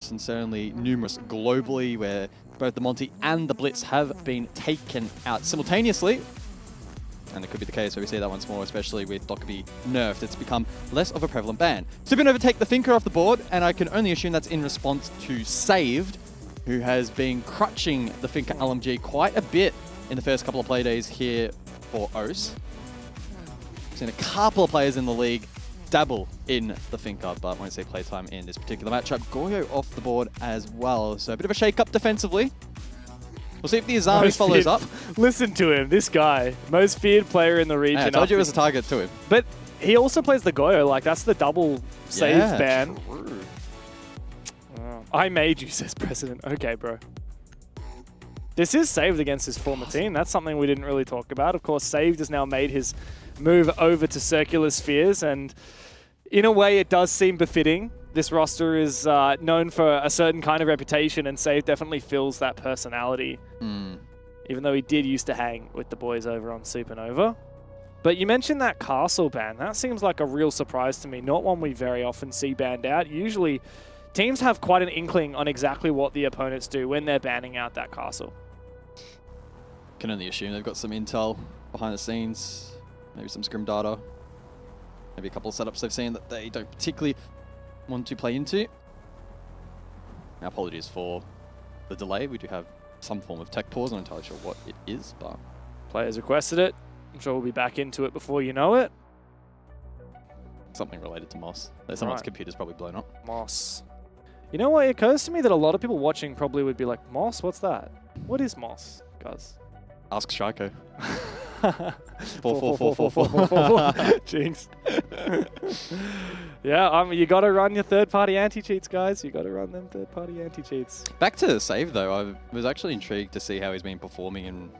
maps, and certainly numerous globally, where both the Monty and the Blitz have been taken out simultaneously. And it could be the case where we see that once more, especially with Dokkaebi nerfed. It's become less of a prevalent ban. SUPERNOVA take the Thinker off the board, and I can only assume that's in response to Saved, who has been crutching the Thinker LMG quite a bit in the first couple of play days here for OCE. We've seen a couple of players in the league dabble in the Thinker, but won't see playtime in this particular matchup. Goyo off the board as well, so a bit of a shake-up defensively. We'll see if the Azami follows up. Listen to him, this guy. Most feared player in the region. I told you it was a target to him. But he also plays the Goyo, like that's the double save ban. True. I made you, says President. Okay, bro. This is Saved against his former team. That's something we didn't really talk about. Of course, Saved has now made his move over to Circular Spheres, and in a way it does seem befitting. This roster is known for a certain kind of reputation, and Saved definitely fills that personality. Even though he did used to hang with the boys over on SUPERNOVA. But you mentioned that castle ban. That seems like a real surprise to me. Not one we very often see banned out. Usually, teams have quite an inkling on exactly what the opponents do when they're banning out that castle. Can only assume they've got some intel behind the scenes, maybe some scrim data, maybe a couple of setups they've seen that they don't particularly want to play into. Now, apologies for the delay. We do have some form of tech pause. I'm not entirely sure what it is, but Players requested it. I'm sure we'll be back into it before you know it. something related to Moss. Someone's computer's probably blown up. Moss. You know what? It occurs to me that a lot of people watching probably would be like, Moss? What's that? What is Moss, guys? Ask Shiko. 4. Jinx. Yeah, you got to run your third-party anti-cheats, guys. You got to run them third-party anti-cheats. Back to Save, though, I was actually intrigued to see how he's been performing in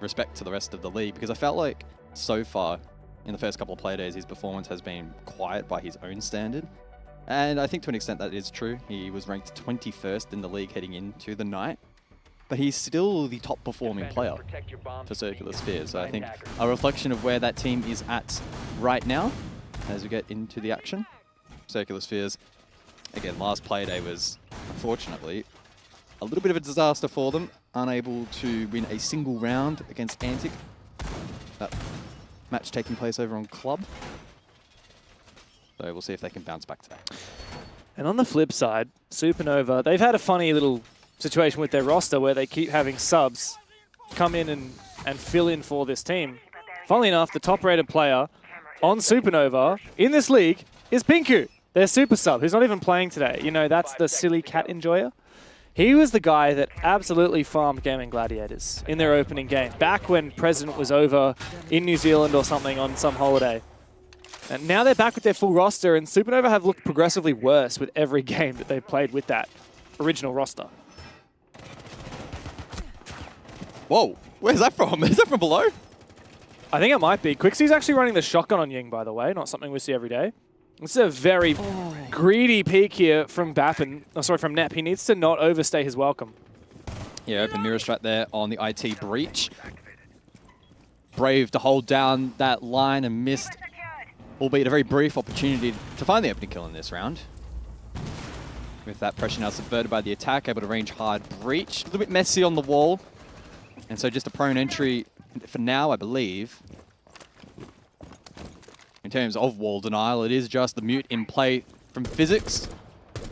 respect to the rest of the league, because I felt like so far in the first couple of play days, his performance has been quiet by his own standard. And I think to an extent that is true. He was ranked 21st in the league heading into the night. But he's still the top performing player for Circular Sphere. So I think a reflection of where that team is at right now as we get into the action. Circular Spheres, again, last play day was unfortunately a little bit of a disaster for them. Unable to win a single round against Antic. That match taking place over on Club. So we'll see if they can bounce back today. And on the flip side, SUPERNOVA, they've had a funny little situation with their roster where they keep having subs come in and fill in for this team. Funnily enough, the top-rated player on SUPERNOVA in this league is Pinku, their super sub, who's not even playing today. You know, that's the silly cat enjoyer. He was the guy that absolutely farmed Gaming Gladiators in their opening game, back when President was over in New Zealand or something on some holiday. And now they're back with their full roster, and SUPERNOVA have looked progressively worse with every game that they've played with that original roster. Whoa, where's that from? Is that from below? I think it might be. Quixie's actually running the shotgun on Ying, by the way, not something we see every day. This is a very greedy peek here from Bappen. Oh, sorry, from Nep. He needs to not overstay his welcome. Yeah, open mirror strat there on the IT breach. Brave to hold down that line and missed, albeit a very brief opportunity to find the opening kill in this round. With that pressure now subverted by the attack, able to range hard breach. A little bit messy on the wall. And so just a prone entry for now, I believe. In terms of wall denial, it is just the mute in play from physics.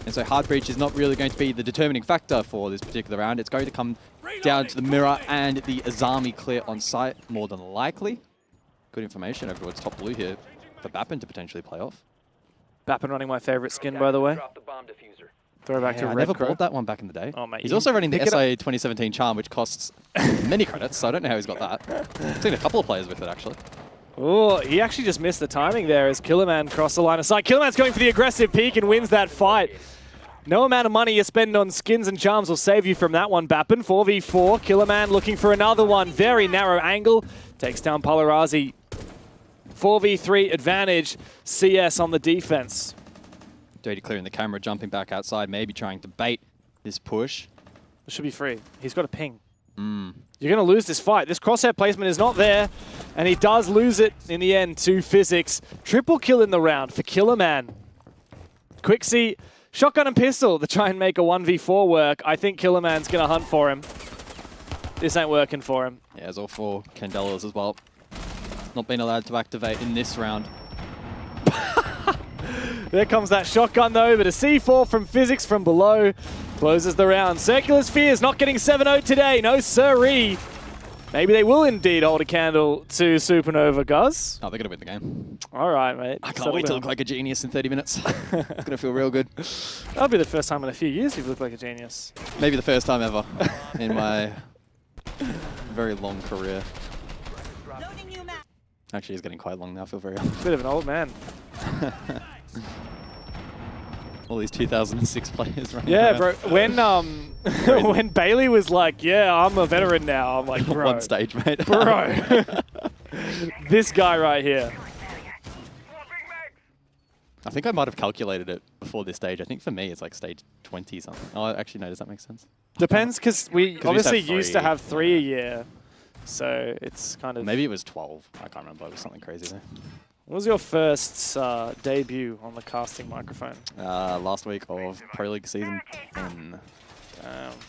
And so hard breach is not really going to be the determining factor for this particular round. It's going to come down to the mirror and the Azami clear on site, more than likely. Good information over towards top blue here for Bappen to potentially play off. Bappen running my favorite skin, by the way. Throwback to I Red never Crow. bought that one back in the day. Oh, mate, He's also running the SIA 2017 Charm, which costs many credits, so I don't know how he's got that. I've seen a couple of players with it, actually. Oh, he actually just missed the timing there as Killerman crossed the line of sight. Killerman's going for the aggressive peek and wins that fight. No amount of money you spend on skins and charms will save you from that one, Bappen. 4v4, Killerman looking for another one. Very narrow angle. Takes down Palarazi. 4v3 advantage. CS on the defense. Dirty clearing the camera, jumping back outside, maybe trying to bait this push. It should be free. He's got a ping. You're going to lose this fight. This crosshair placement is not there, and he does lose it in the end to Physics. Triple kill in the round for Killerman. Quixie Shotgun and pistol to try and make a 1v4 work. I think Killerman's going to hunt for him. This ain't working for him. Yeah, it's all 4 Candelas as well. Not being allowed to activate in this round. There comes that shotgun though, but a C4 from Physics from below closes the round. Circular Spheres not getting 7-0 today. No siree. Maybe they will indeed hold a candle to Supernova, Guz. Oh, they're going to win the game. All right, mate. I can't wait to look like a genius in 30 minutes. It's going to feel real good. That'll be the first time in a few years you've looked like a genius. Maybe the first time ever in my very long career. Actually, it's getting quite long now. I feel very old. Bit of an old man. All these 2006 players running Yeah, around. bro. When when Bailey was like, "Yeah, I'm a veteran now," I'm like, "Bro, One stage, mate. bro." This guy right here. I think I might have calculated it before this stage. I think for me, it's like stage 20 something. Oh, actually, no. Does that make sense? Depends, because we obviously have used to 3. have 3 a year, so it's kind of. Maybe it was 12. I can't remember. It was something crazy there. What was your first debut on the casting microphone? Last week of Pro League Season 10.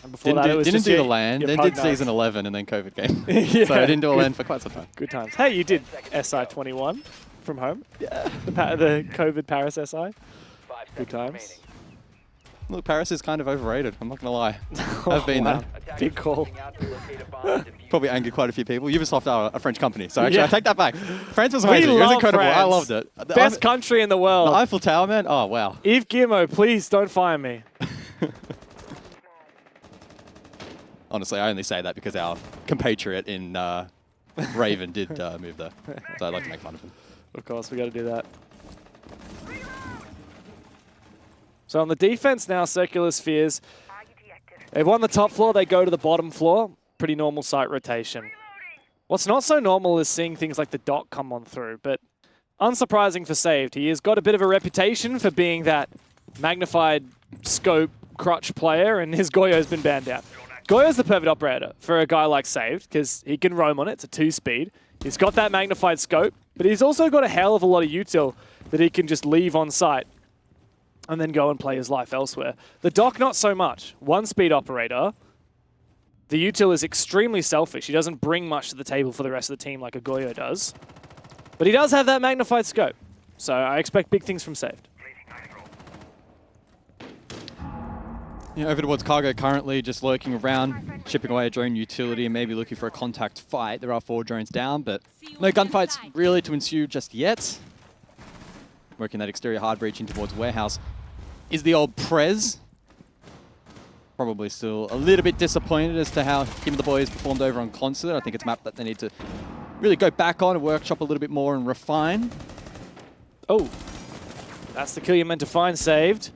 And before that, it was didn't just do your, the LAN, your then pug did Season 11, and then COVID came. Yeah. So I didn't do a LAN for quite some time. Good times. Hey, you did SI21 from home? Yeah. The COVID Paris SI? Good times. Look, Paris is kind of overrated. I'm not going to lie. I've been Wow. there. Big call. Probably angered quite a few people. Ubisoft are a French company, so actually Yeah. I take that back. France was amazing. It was love incredible. I France. loved it. Best country in the world. The Eiffel Tower, man. Oh, wow. Yves Guillemot, please don't fire me. Honestly, I only say that because our compatriot in Raven did move there. So I'd like to make fun of him. Of course, we got to do that. So on the defense now, Circular Spheres. They've won the top floor, they go to the bottom floor. Pretty normal site rotation. What's not so normal is seeing things like the Doc come on through, but unsurprising for Saved. He has got a bit of a reputation for being that magnified scope crutch player, and his Goyo's been banned out. Goyo's the perfect operator for a guy like Saved, because he can roam on it. It's a 2-speed. He's got that magnified scope, but he's also got a hell of a lot of util that he can just leave on site and then go and play his life elsewhere. The Doc, not so much. 1-speed operator. The util is extremely selfish. He doesn't bring much to the table for the rest of the team like a Goyo does. But he does have that magnified scope. So I expect big things from Saved. Yeah, over towards Cargo currently just lurking around, chipping away a drone utility and maybe looking for a contact fight. There are 4 drones down, but no gunfights really to ensue just yet. Working that exterior hard breach in towards Warehouse is the old Prez. Probably still a little bit disappointed as to how him and the boys performed over on Concert. I think it's a map that they need to really go back on and workshop a little bit more and refine. Oh, that's the kill you're meant to find, Saved.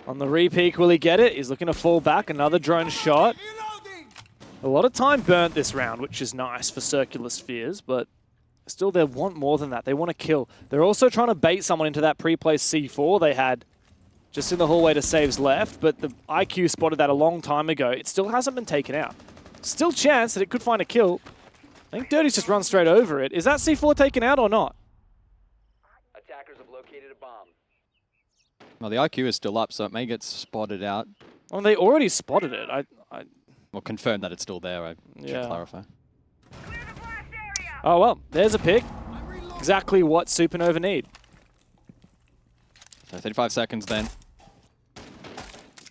On the repeak, will he get it? He's looking to fall back. Another drone shot. A lot of time burnt this round, which is nice for Circular Spheres, but still they want more than that. They want to kill. They're also trying to bait someone into that pre-placed C4 they had just in the hallway to Save's left, but the IQ spotted that a long time ago. It still hasn't been taken out. Still chance that it could find a kill. I think Dirty's just run straight over it. Is that C4 taken out or not? Attackers have located a bomb. Well, the IQ is still up, so it may get spotted out. Well, they already spotted it. Well, confirm that it's still there, I should clarify. Oh, well, there's a pick. Exactly what Supernova need. So 35 seconds then.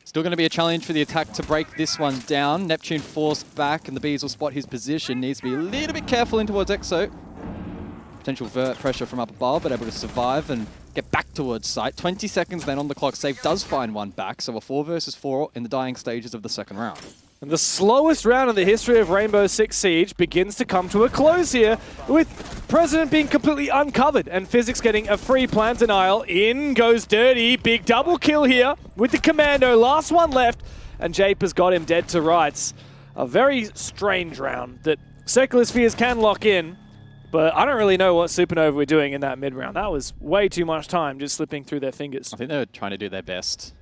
Still going to be a challenge for the attack to break this one down. Neptune forced back, and the Bees will spot his position. Needs to be a little bit careful in towards Exo. Potential vert pressure from up above, but able to survive and get back towards site. 20 seconds then on the clock. Save does find one back, so a 4 versus 4 in the dying stages of the second round. And the slowest round in the history of Rainbow Six Siege begins to come to a close here, with President being completely uncovered and Physics getting a free plant denial. In goes Dirty. Big double kill here with the Commando. Last one left, and Jape has got him dead to rights. A very strange round that Circular Spheres can lock in, but I don't really know what Supernova were doing in that mid-round. That was way too much time just slipping through their fingers. I think they were trying to do their best.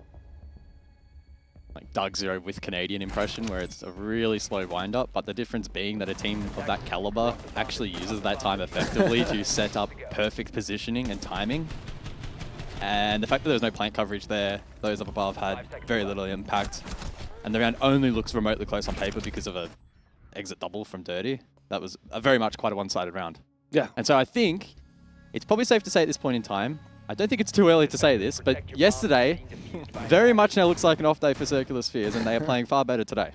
Like Doug Zero with Canadian impression, where it's a really slow wind-up, but the difference being that a team of that caliber actually uses that time effectively to set up perfect positioning and timing. And the fact that there was no plant coverage there, those up above had very little impact. And the round only looks remotely close on paper because of a exit double from Dirty. That was very much quite a one-sided round. Yeah. And so I think it's probably safe to say at this point in time, I don't think it's too early to say this, but yesterday very much now looks like an off day for Circular Spheres, and they are playing far better today.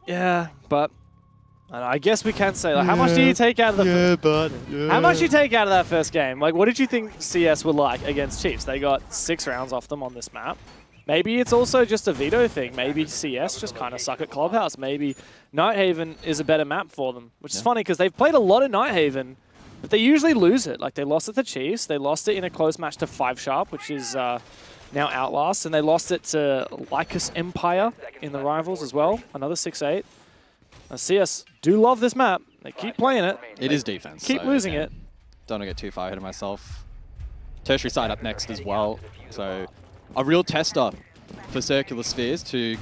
Yeah, but I guess we can say, like, how much do you take out of the How much do you take out of that first game? Like, what did you think CS were like against Chiefs? They got 6 rounds off them on this map. Maybe it's also just a veto thing. Maybe CS just kind of suck at Clubhouse. Maybe Nighthaven is a better map for them, which is funny because they've played a lot of Nighthaven, but they usually lose it. Like, they lost it to Chiefs. They lost it in a close match to 5 Sharp, which is now Outlast, and they lost it to Lycus Empire in the Rivals as well, another 6-8. CS do love this map. They keep playing it. It is defense. Keep losing it. Don't want to get too far ahead of myself. Tertiary side up next as well. So a real tester for Circular Spheres to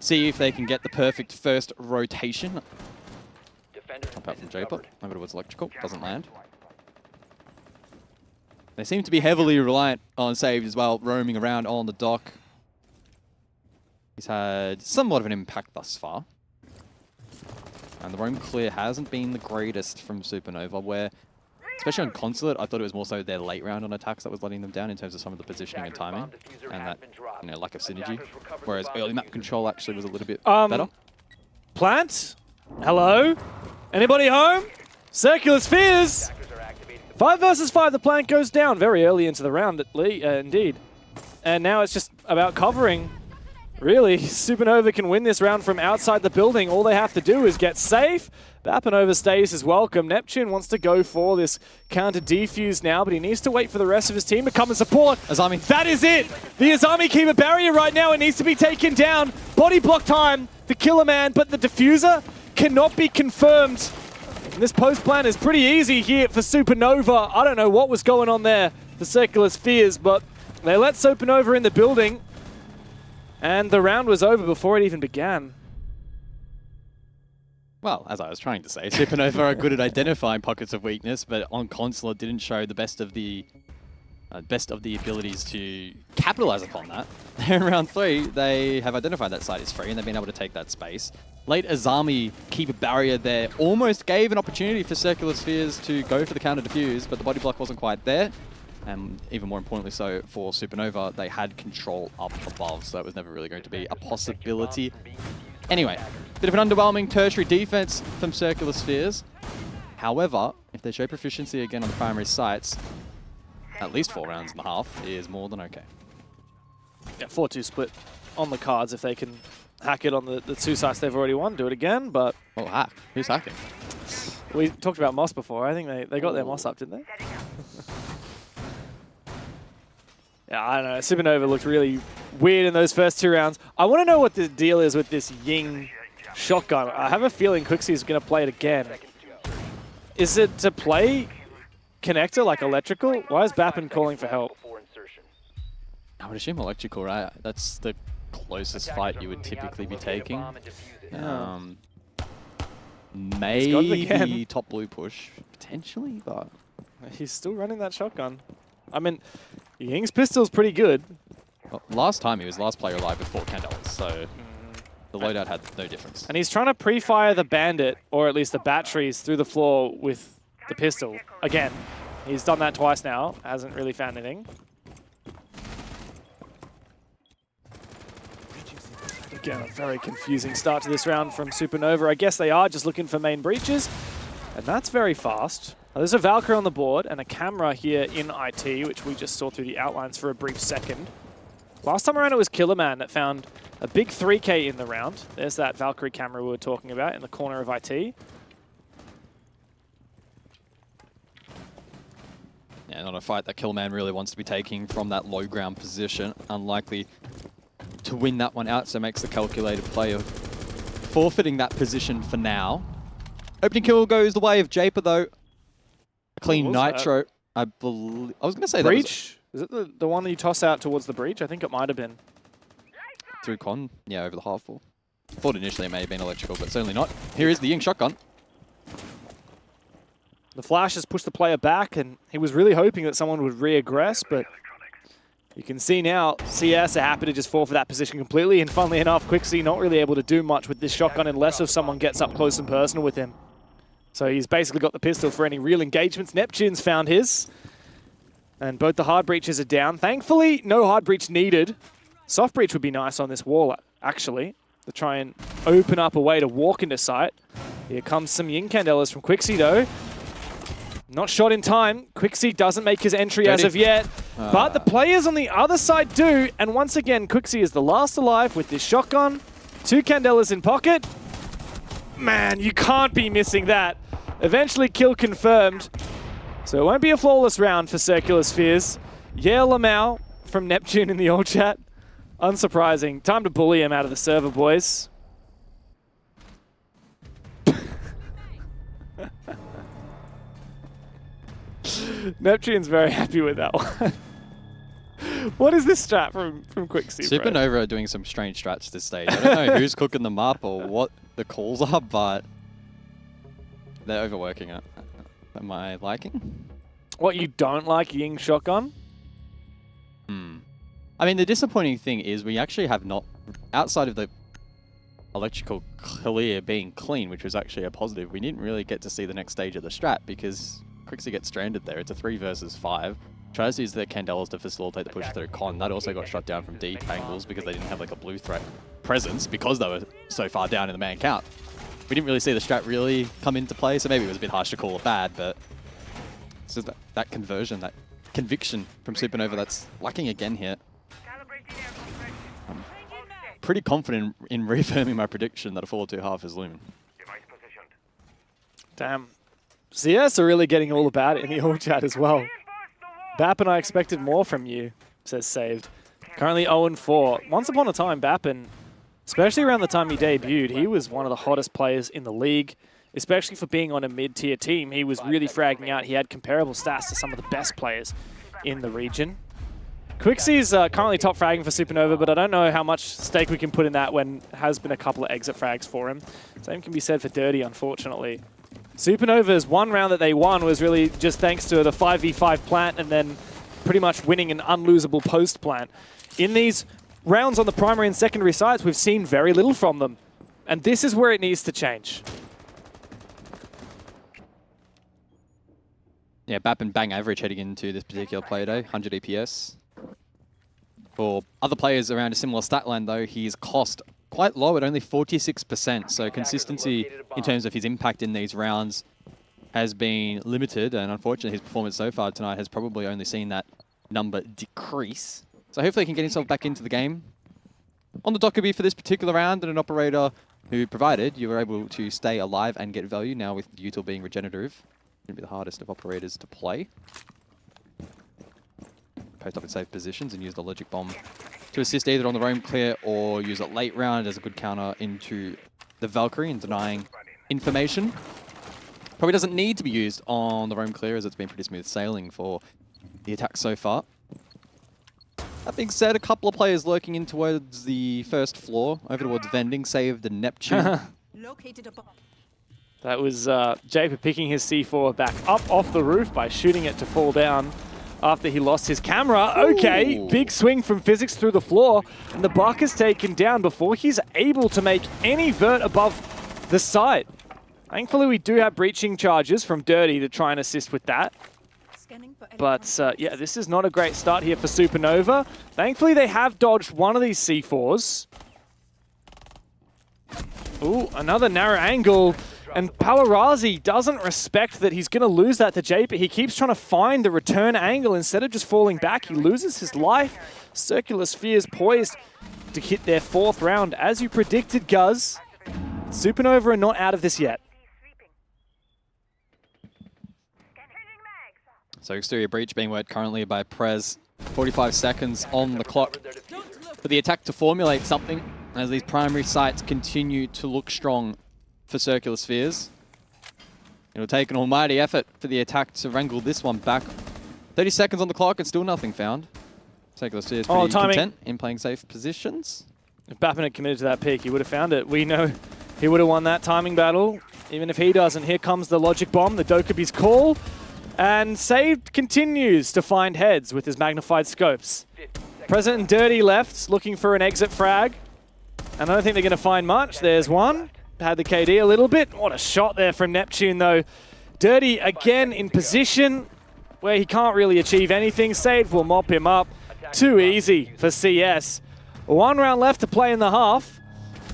see if they can get the perfect first rotation. Jump out from Japer. Over towards Electrical. Doesn't land. They seem to be heavily reliant on Saved as well, roaming around on the dock. He's had somewhat of an impact thus far. And the roam clear hasn't been the greatest from Supernova, where, especially on Consulate, I thought it was more so their late round on attacks that was letting them down in terms of some of the positioning and timing, and that, you know, lack of synergy. Whereas early map control actually was a little bit better. Plant? Hello? Anybody home? Circular Spheres! 5 versus 5, the plant goes down very early into the round, indeed. And now it's just about covering. Really, Supernova can win this round from outside the building. All they have to do is get safe. Bapanova stays is welcome. Neptune wants to go for this counter defuse now, but he needs to wait for the rest of his team to come and support. Azami. That is it! The Azami keep a barrier right now. It needs to be taken down. Body block time for Killer Man, but the diffuser cannot be confirmed. And this post plan is pretty easy here for Supernova. I don't know what was going on there for Circular Spheres, but they let Supernova in the building. And the round was over before it even began. Well, as I was trying to say, Supernova are good at identifying pockets of weakness, but on Consulate didn't show the best of the abilities to capitalize upon that. In round 3, they have identified that site is free, and they've been able to take that space. Late Azami keep a barrier there, almost gave an opportunity for Circular Spheres to go for the counter defuse, but the body block wasn't quite there. And even more importantly so for Supernova, they had control up above, so that was never really going to be a possibility. Anyway, bit of an underwhelming tertiary defense from Circular Spheres. However, if they show proficiency again on the primary sites, at least 4 rounds and a half is more than okay. Yeah, 4-2 split on the cards if they can hack it on the 2 sites they've already won, do it again, but... Oh, hack. Who's hacking? We talked about Moss before. I think they got their Moss up, didn't they? Yeah, I don't know. Supernova looked really weird in those first 2 rounds. I want to know what the deal is with this Ying shotgun. I have a feeling Quixie is going to play it again. Is it to play connector like electrical? Why is Bappen calling for help? I would assume electrical, right? That's the closest fight you would typically be taking. Yeah. Maybe top blue push, potentially, but... He's still running that shotgun. I mean, Ying's pistol's pretty good. Well, last time he was last player alive with 4 candles, so the loadout had no difference. And he's trying to pre-fire the bandit, or at least the batteries, through the floor with the pistol. Again, he's done that twice now, hasn't really found anything. Again, a very confusing start to this round from Supernova. I guess they are just looking for main breaches, and that's very fast. Now, there's a Valkyrie on the board and a camera here in IT, which we just saw through the outlines for a brief second. Last time around, it was Killerman that found a big 3K in the round. There's that Valkyrie camera we were talking about in the corner of IT. Yeah, not a fight that Killman really wants to be taking from that low ground position. Unlikely to win that one out, so makes the calculated play of forfeiting that position for now. Opening kill goes the way of Japer, though. Clean Nitro, that? I believe. I was going to say breach? Is it the one that you toss out towards the breach? I think it might have been. Through con, yeah, over the half wall. Thought initially it may have been electrical, but certainly not. Here is the Ying shotgun. The flash has pushed the player back, and he was really hoping that someone would re-aggress, but you can see now CS are happy to just fall for that position completely, and funnily enough, Quixie not really able to do much with this shotgun unless if someone gets up close and personal with him. So he's basically got the pistol for any real engagements. Neptune's found his, and both the hard breaches are down. Thankfully, no hard breach needed. Soft breach would be nice on this wall, actually, to try and open up a way to walk into sight. Here comes some Yin Candelas from Quixie, though. Not shot in time. Quixie doesn't make his entry as of yet, but the players on the other side do. And once again, Quixie is the last alive with this shotgun. 2 Candelas in pocket. Man, you can't be missing that. Eventually kill confirmed. So it won't be a flawless round for Circular Spheres. Yeah, Lamau from Neptune in the old chat. Unsurprising. Time to bully him out of the server, boys. Neptune's very happy with that one. What is this strat from Quixie? Supernova are doing some strange strats this stage. I don't know who's cooking them up or what the calls are, but they're overworking it. Am I liking? What, you don't like Ying shotgun? I mean, the disappointing thing is we actually have not, outside of the electrical clear being clean, which was actually a positive, we didn't really get to see the next stage of the strat because Quixie gets stranded there. It's a 3 versus 5. Tries to use their Candelas to facilitate the push through Con. That also got shot down from deep angles because they didn't have like a blue threat presence because they were so far down in the man count. We didn't really see the strat really come into play, so maybe it was a bit harsh to call it bad, but it's just that conversion, that conviction from Supernova that's lacking again here. I'm pretty confident in reaffirming my prediction that a 4-2 half is looming. Damn. CS are really getting all about it in the old chat as well. Bappen, I expected more from you, says Saved. Currently 0-4. Once upon a time, Bappen, especially around the time he debuted, he was one of the hottest players in the league, especially for being on a mid-tier team. He was really fragging out. He had comparable stats to some of the best players in the region. Quixie is currently top fragging for Supernova, but I don't know how much stake we can put in that when has been a couple of exit frags for him. Same can be said for Dirty, unfortunately. Supernova's one round that they won was really just thanks to the 5v5 plant and then pretty much winning an unlosable post plant. In these rounds on the primary and secondary sites, we've seen very little from them. And this is where it needs to change. Yeah, Bappen bang average heading into this particular play day, 100 EPS. For other players around a similar stat line though, he's cost quite low at only 46%, so consistency in terms of his impact in these rounds has been limited, and unfortunately his performance so far tonight has probably only seen that number decrease. So hopefully he can get himself back into the game. On the docket for this particular round, and an operator who provided you were able to stay alive and get value, now with util being regenerative. Going to be the hardest of operators to play. Post up in safe positions and use the logic bomb to assist either on the roam clear or use it late round as a good counter into the Valkyrie and denying information. Probably doesn't need to be used on the roam clear as it's been pretty smooth sailing for the attack so far. That being said, a couple of players lurking in towards the first floor, over towards vending, save the Neptune. That was Japer picking his C4 back up off the roof by shooting it to fall down after he lost his camera. Okay, Ooh. Big swing from Physics through the floor, and the buck is taken down before he's able to make any vert above the site. Thankfully, we do have breaching charges from Dirty to try and assist with that. But yeah, this is not a great start here for Supernova. Thankfully, they have dodged one of these C4s. Ooh, another narrow angle. And Palarazi doesn't respect that he's going to lose that to Jay, but he keeps trying to find the return angle instead of just falling back. He loses his life. Circular Spheres poised to hit their 4th round. As you predicted, Guz, Supernova are not out of this yet. So exterior breach being worked currently by Prez. 45 seconds on the clock for the attack to formulate something as these primary sites continue to look strong for Circular Spheres. It'll take an almighty effort for the attack to wrangle this one back. 30 seconds on the clock and still nothing found. Circular Spheres pretty content in playing safe positions. If Bappen had committed to that pick, he would have found it. We know he would have won that timing battle. Even if he doesn't, here comes the logic bomb, the Dokubi's call. And Saved continues to find heads with his magnified scopes. President and Dirty left, looking for an exit frag. And I don't think they're going to find much. There's one. Had the KD a little bit. What a shot there from Neptune, though. Dirty again in position where he can't really achieve anything. Saved will mop him up. Too easy for CS. 1 round left to play in the half.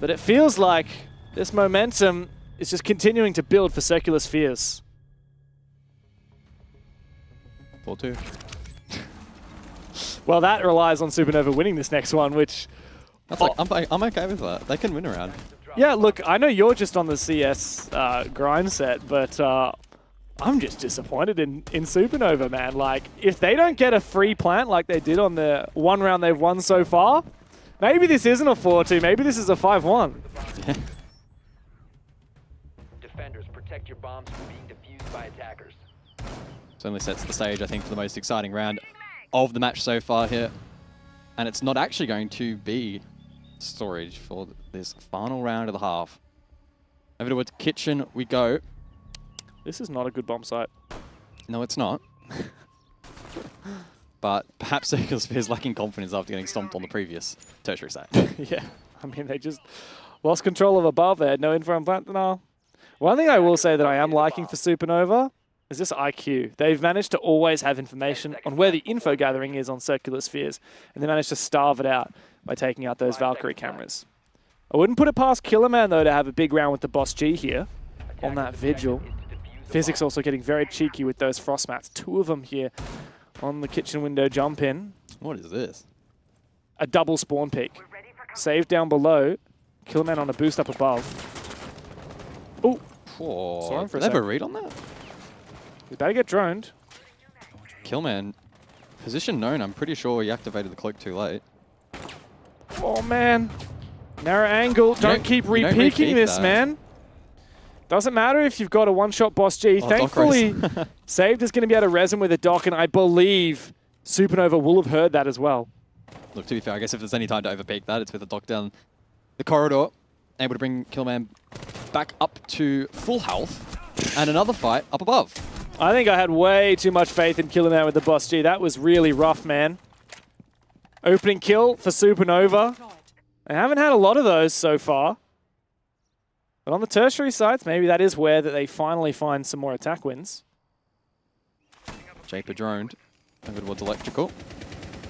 But it feels like this momentum is just continuing to build for Circular Spheres. 4-2. Well, that relies on Supernova winning this next one, which... That's like, I'm okay with that. They can win around. Yeah, look, I know you're just on the CS grind set, but I'm just disappointed in Supernova, man. Like, if they don't get a free plant like they did on the 1 round they've won so far, maybe this isn't a 4-2, maybe this is a 5-1. Yeah. Defenders, protect your bombs from being defused by attackers. Certainly sets the stage, I think, for the most exciting round of the match so far here. And it's not actually going to be storage for this final round of the half. Over towards kitchen we go. This is not a good bomb site. No, it's not. But perhaps Circular Spheres lacking confidence after getting stomped on the previous tertiary site. Yeah, I mean, they just lost control of above. They had no info on plant. No. One thing I will say that I am liking for Supernova is this IQ. They've managed to always have information on where the info gathering is on Circular Spheres, and they managed to starve it out by taking out those Valkyrie cameras. I wouldn't put it past Killerman, though, to have a big round with the Boss G here on that Vigil. Physics also getting very cheeky with those Frost Mats. 2 of them here on the kitchen window jump in. What is this? A double spawn pick. Saved down below. Killerman on a boost up above. Oh, Oh, him for a never sec. read on that. we better get droned. Killman, position known. I'm pretty sure he activated the cloak too late. Oh, man. Narrow angle. Don't keep you don't re-peeking re-peek this, that. man. Doesn't matter if you've got a one-shot Boss G. Oh, Thankfully, Doc Rose. Saved is going to be able to res him with a dock, and I believe Supernova will have heard that as well. Look, to be fair, I guess if there's any time to overpeak that, it's with the dock down the corridor. Able to bring Killman back up to full health. And another fight up above. I think I had way too much faith in killing that with the Boss G. That was really rough, man. Opening kill for Supernova. They haven't had a lot of those so far. But on the tertiary sites, maybe that is where that they finally find some more attack wins. Japer droned over towards electrical.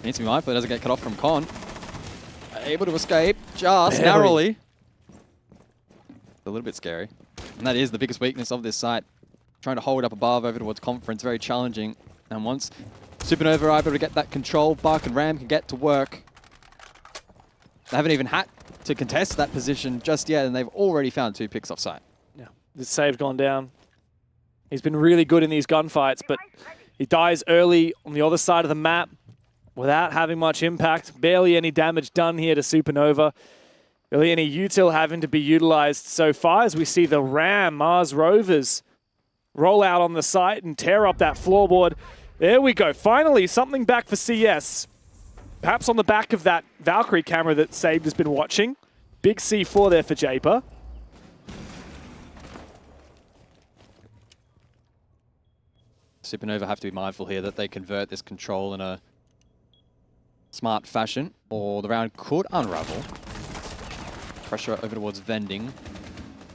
Needs to be mindful, it doesn't get cut off from Con. Able to escape just Barely. narrowly. A little bit scary. And that is the biggest weakness of this site. Trying to hold up above over towards Conference, very challenging. And once Supernova are able to get that control, Buck and Ram can get to work. They haven't even had to contest that position just yet, and they've already found 2 picks off site. Yeah, the save gone down. He's been really good in these gunfights, but he dies early on the other side of the map without having much impact. Barely any damage done here to Supernova. Really any util having to be utilized so far as we see the Ram Mars Rovers roll out on the site and tear up that floorboard. There we go. Finally, something back for CS. Perhaps on the back of that Valkyrie camera that Saved has been watching. Big C4 there for Japer. Supernova have to be mindful here that they convert this control in a smart fashion, or the round could unravel. Pressure over towards vending.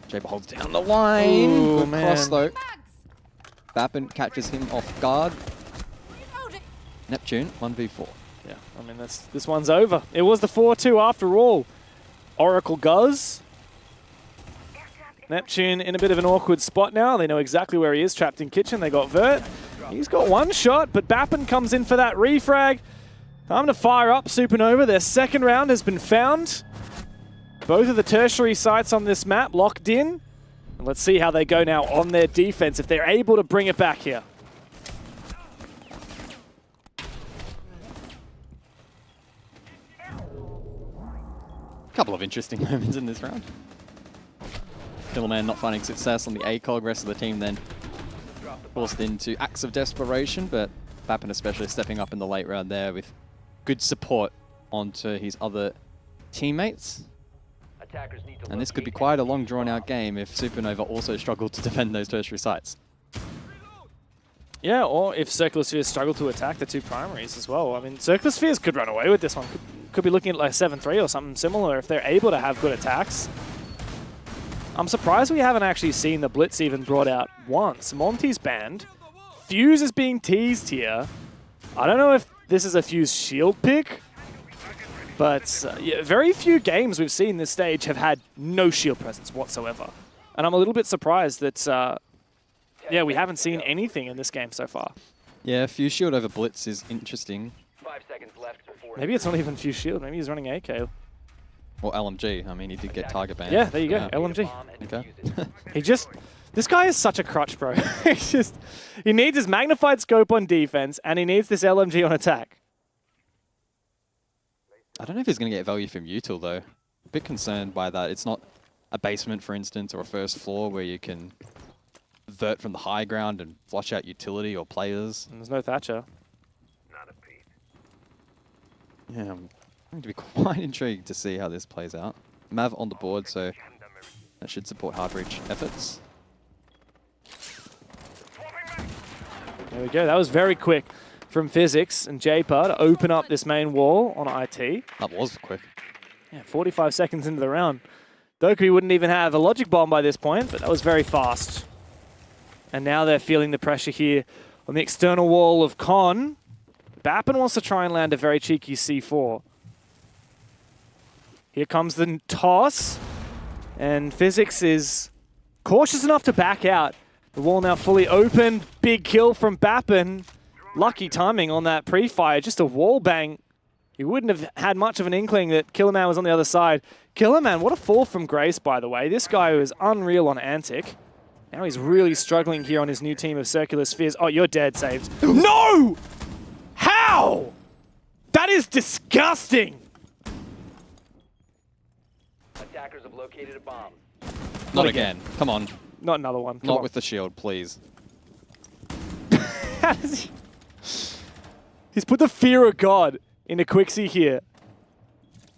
Japer holds down the line. Ooh, Good man. cross though. Bappin catches him off guard. Neptune, 1v4. Yeah, I mean, this one's over. It was the 4-2 after all. Oracle Guz. Neptune in a bit of an awkward spot now. They know exactly where he is, trapped in kitchen. They got Vert. He's got 1 shot, but Bappin comes in for that refrag. Time to fire up Supernova. Their second round has been found. Both of the tertiary sites on this map locked in. And let's see how they go now on their defense, if they're able to bring it back here. Couple of interesting moments in this round. Killerman not finding success on the ACOG. Rest of the team then forced into acts of desperation, but Bappin especially stepping up in the late round there with good support onto his other teammates. attackers need to And this could be locate quite a and long, defuse drawn-out bombs. game if Supernova also struggled to defend those tertiary sites. Yeah, or if Circular Spheres struggle to attack the two primaries as well. I mean, Circular Spheres could run away with this one. Could be looking at like 7-3 or something similar if they're able to have good attacks. I'm surprised we haven't actually seen the Blitz even brought out once. Monty's banned. Fuse is being teased here. I don't know if this is a Fuse shield pick, but yeah, very few games we've seen this stage have had no shield presence whatsoever. And I'm a little bit surprised that yeah, we haven't seen anything in this game so far. Yeah, Fuse Shield over Blitz is interesting. 5 seconds left before Maybe it's not even Fuse Shield. Maybe he's running AK. Or LMG. I mean, he did get target banned. Yeah, there you go. Yeah. LMG. bomb and Okay. defuse it. This guy is such a crutch, bro. He needs his magnified scope on defense, and he needs this LMG on attack. I don't know if he's going to get value from util, though. A bit concerned by that. It's not a basement, for instance, or a first floor where you can vert from the high ground and flush out utility or players. And there's no Thatcher. Yeah, I'm going to be quite intrigued to see how this plays out. Mav on the board, so that should support hard reach efforts. There we go. That was very quick from Physics and J-Par to open up this main wall on IT. That was quick. Yeah, 45 seconds into the round. Dokkaebi wouldn't even have a logic bomb by this point, but that was very fast. And now they're feeling the pressure here on the external wall of Con. Bappen wants to try and land a very cheeky C4. Here comes the toss. And Physics is cautious enough to back out. The wall now fully open. Big kill from Bappen. Lucky timing on that pre-fire. Just a wall bang. He wouldn't have had much of an inkling that Killerman was on the other side. Killerman, what a fall from grace, by the way. This guy was unreal on Antic. Now he's really struggling here on his new team of Circular Spheres. Oh, you're dead, saved. No! How? That is disgusting. Attackers have located a bomb. Not again. Come on. Not another one. Come Not on. with the shield, please. He's put the fear of God into Quixie here.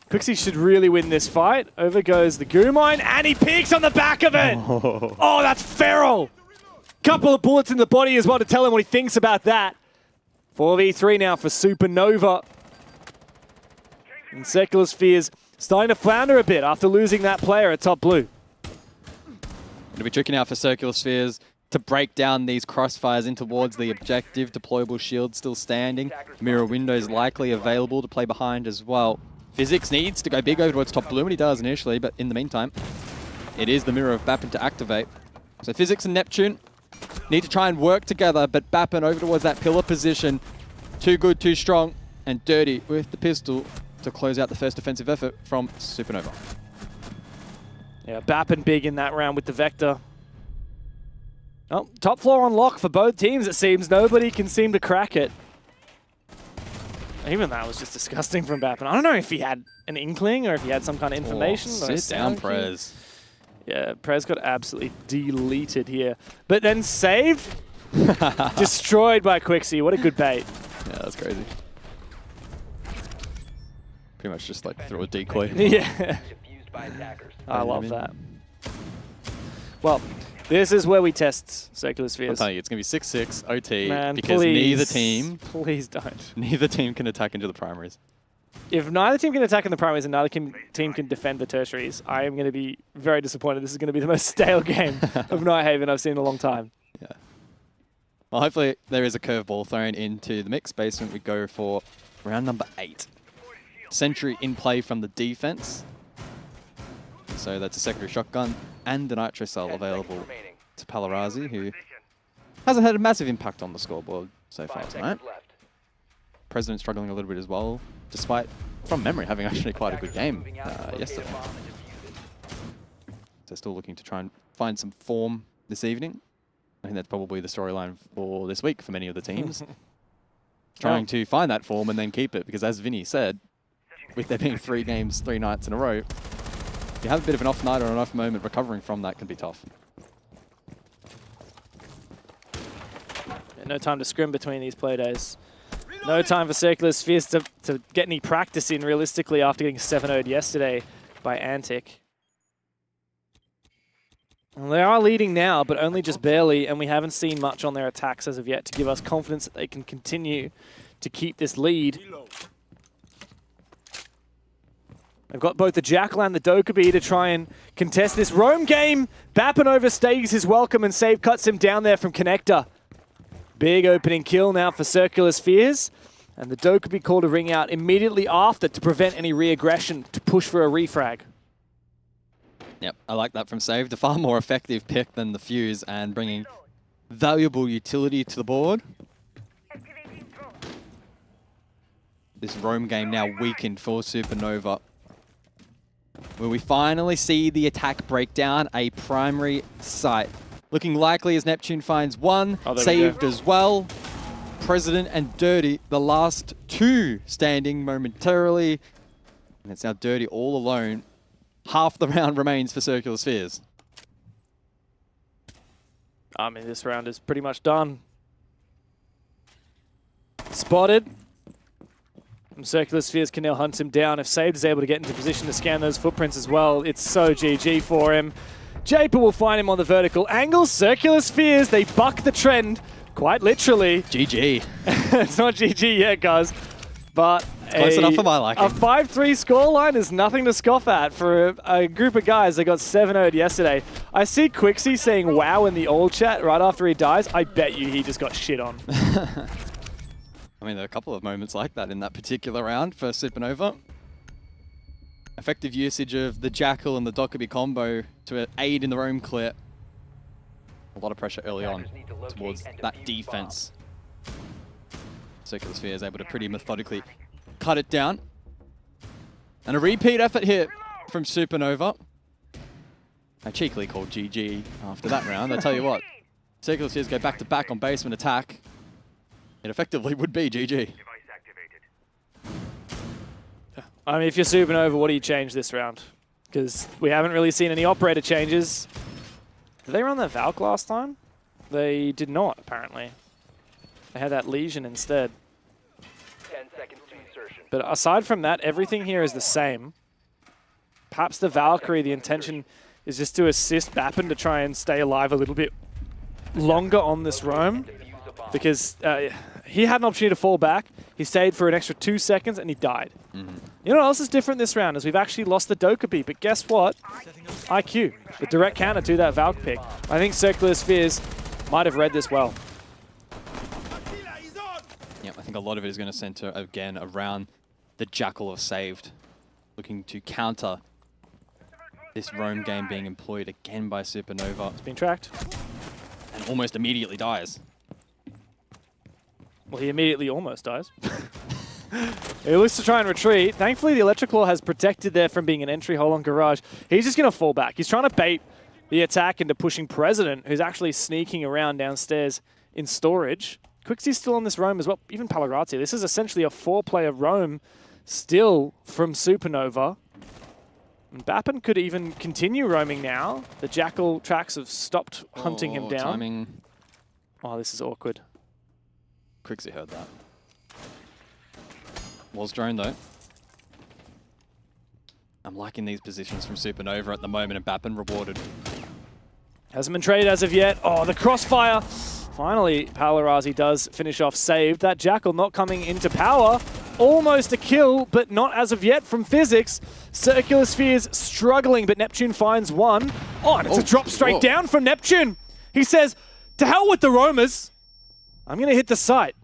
Quixie should really win this fight. Over goes the Goo Mine, and he peeks on the back of it. Oh, that's feral. Couple of bullets in the body as well to tell him what he thinks about that. 4v3 now for Supernova. And Circular Spheres starting to flounder a bit after losing that player at top blue. It'll be tricky now for Circular Spheres to break down these crossfires in towards the objective. Deployable shield still standing. Mirror windows likely available to play behind as well. Physics needs to go big over towards top blue, and he does initially, but in the meantime, it is the Mirror of Bappen to activate. So Physics and Neptune need to try and work together, but Bappen over towards that pillar position. Too good, too strong, and dirty with the pistol to close out the first defensive effort from Supernova. Yeah, Bappen big in that round with the Vector. Oh, top floor on lock for both teams, it seems. Nobody can seem to crack it. Even that was just disgusting from Bappen. I don't know if he had an inkling or if he had some kind of information. or a Sit down, sound cue. Prez. Yeah, Prez got absolutely deleted here. But then saved, destroyed by Quixie. What a good bait. Yeah, that's crazy. Pretty much just like throw a decoy. Yeah, Defused by attackers. I love that. Well, this is where we test Circular I'm Spheres. telling you, it's going to be 6-6 OT Man, because please don't. neither team can attack into the primaries. If neither team can attack in the primaries and neither team can defend the tertiaries, I am going to be very disappointed. This is going to be the most stale game of Nighthaven I've seen in a long time. Yeah. Well, hopefully there is a curveball thrown into the mix. Basement, we go for round number 8. Sentry in play from the defense. So that's a secondary shotgun and the nitro cell 10 available seconds remaining. to Palarazi, who hasn't had a massive impact on the scoreboard so 5 far tonight. seconds left. President struggling a little bit as well, despite, from memory, having actually quite a good Attackers are game moving out to locate a yesterday. bomb and defuse it. They're still looking to try and find some form this evening. I think that's probably the storyline for this week for many of the teams. Trying to find that form and then keep it, because as Vinny said, with there being 3 games, 3 nights in a row, if you have a bit of an off night or an off moment, recovering from that can be tough. Yeah, no time to scrim between these play days. No time for Circular Spheres to get any practice in realistically after getting 7-0'd yesterday by Antic. Well, they are leading now, but only just barely, and we haven't seen much on their attacks as of yet to give us confidence that they can continue to keep this lead. They've got both the Jackal and the Dokkaebi to try and contest this roam game. Bappen overstays his welcome and Save cuts him down there from Connector. Big opening kill now for Circular Spheres. And the Dokkaebi called a ring out immediately after to prevent any re-aggression to push for a refrag. Yep, I like that from Save. A far more effective pick than the Fuse and bringing valuable utility to the board. This roam game now weakened for Supernova. Will we finally see the attack break down a primary site? Looking likely as Neptune finds one, saved as well. President and Dirty, the last two standing momentarily. And it's now Dirty all alone. Half the round remains for Circular Spheres. I mean, this round is pretty much done. Spotted. And Circular Spheres can now hunt him down. If Saved is able to get into position to scan those footprints as well, it's so GG for him. Japer will find him on the vertical angle. Circular Spheres, they buck the trend, quite literally. GG. It's not GG yet, guys. But close enough for my liking. A 5-3 scoreline is nothing to scoff at for a group of guys that got 7-0'd yesterday. I see Quixie saying wow in the all chat right after he dies. I bet you he just got shit on. I mean, there are a couple of moments like that in that particular round for Supernova. Effective usage of the Jackal and the Dokkaebi combo to aid in the roam clear. A lot of pressure early on towards that defense. Circular Sphere is able to pretty methodically cut it down. And a repeat effort here from Supernova. I cheekily called GG after that round. I tell you what, Circular Spheres go back to back on basement attack. It effectively would be GG. I mean, if you're Supernova, what do you change this round? Because we haven't really seen any operator changes. Did they run that Valk last time? They did not, apparently. They had that Legion instead. 10 seconds to insertion. But aside from that, everything here is the same. Perhaps the Valkyrie, the intention is just to assist Bappen to try and stay alive a little bit longer on this roam. Because he had an opportunity to fall back. He stayed for an extra 2 seconds and he died. You know what else is different this round is we've actually lost the Dokkaebi, but guess what? IQ, the direct counter to that Valk pick. I think Circular Spheres might have read this well. Yeah, I think a lot of it is going to center again around the Jackal of Saved, looking to counter this roam game being employed again by Supernova. It's been tracked. And almost immediately dies. Well, he immediately almost dies. He looks to try and retreat. Thankfully, the Electroclaw has protected there from being an entry hole on Garage. He's just going to fall back. He's trying to bait the attack into pushing President, who's actually sneaking around downstairs in storage. Quixie's still on this roam as well, even Palarazzi. This is essentially a 4-player roam still from Supernova. And Bappen could even continue roaming now. The Jackal tracks have stopped hunting him down. Timing. Oh, this is awkward. Quixie heard that. Was drone though. I'm liking these positions from Supernova at the moment, and Bappen rewarded. Hasn't been traded as of yet. Oh, the crossfire. Finally, Palarazzi does finish off Saved. That Jackal not coming into power. Almost a kill, but not as of yet from Physics. Circular Spheres struggling, but Neptune finds one. Oh, and it's a drop straight down from Neptune. He says, to hell with the roamers. I'm going to hit the site.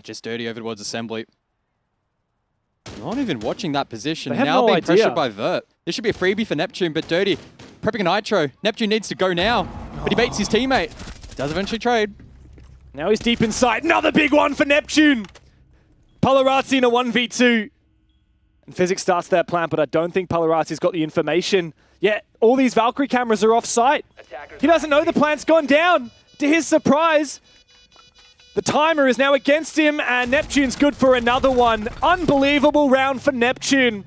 Just Dirty over towards Assembly. Not even watching that position. They have Now no being idea. pressured by Vert. This should be a freebie for Neptune, but Dirty prepping a Nitro. Neptune needs to go now, but he baits his teammate. Does eventually trade. Now he's deep inside. Another big one for Neptune. Palarazzi in a 1v2. And Physics starts their plan, but I don't think Palarazzi's got the information. Yet all these Valkyrie cameras are off site. He doesn't know the plant's gone down. To his surprise, the timer is now against him, and Neptune's good for another one. Unbelievable round for Neptune.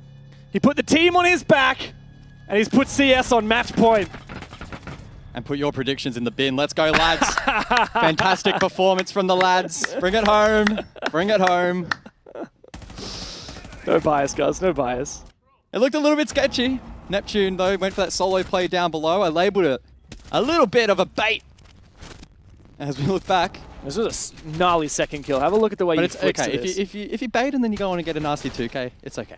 He put the team on his back, and he's put CS on match point. And put your predictions in the bin. Let's go, lads. Fantastic performance from the lads. Bring it home. Bring it home. No bias, guys. No bias. It looked a little bit sketchy. Neptune, though, went for that solo play down below. I labeled it a little bit of a bait as we look back. This was a gnarly second kill. Have a look at the way But you it's flicked okay. this. If you bait and then you go on and get a nasty 2K, it's okay.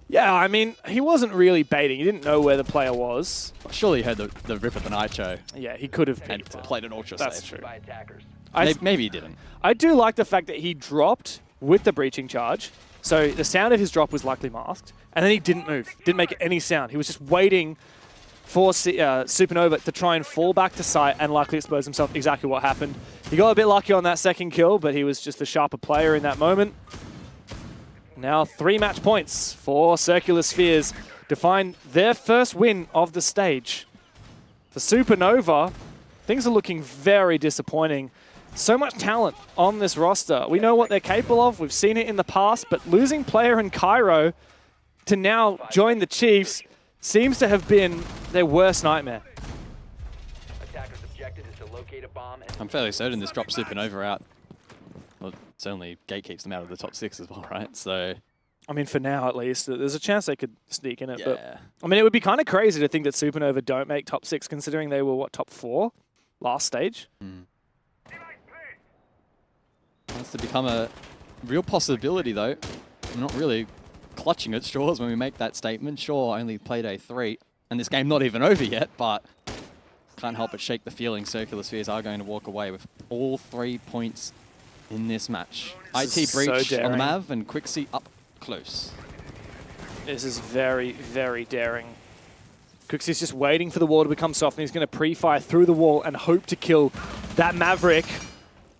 Yeah, I mean, he wasn't really baiting. He didn't know where the player was. Surely you heard the rip of the Nitro Yeah, he could have and peeked it. played an ultra That's save. true. By attackers. Maybe he didn't. I do like the fact that he dropped with the breaching charge. So the sound of his drop was likely masked. And then he didn't move. Didn't make any sound. He was just waiting for Supernova to try and fall back to site and likely expose himself. Exactly what happened. He got a bit lucky on that second kill, but he was just the sharper player in that moment. Now 3 match points for Circular Spheres to find their first win of the stage. For Supernova, things are looking very disappointing. So much talent on this roster. We know what they're capable of. We've seen it in the past, but losing player in Cairo to now join the Chiefs seems to have been their worst nightmare. Attackers' objective is to locate a bomb and I'm fairly certain this drops Supernova out. Well, certainly Gate keeps them out of the top 6 as well, right? So, I mean, for now at least, there's a chance they could sneak in it. yeah. But I mean, it would be kind of crazy to think that Supernova don't make top 6, considering they were, what, top 4 last stage? Wants to become a real possibility, though. We're not really clutching at straws when we make that statement. Sure, only played a 3, and this game not even over yet, but can't help but shake the feeling Circular Spheres are going to walk away with all 3 points in this match. This IT is so breach on the daring. Mav and Quixie up close. This is very, very daring. Quixie's just waiting for the wall to become soft, and he's going to pre-fire through the wall and hope to kill that Maverick.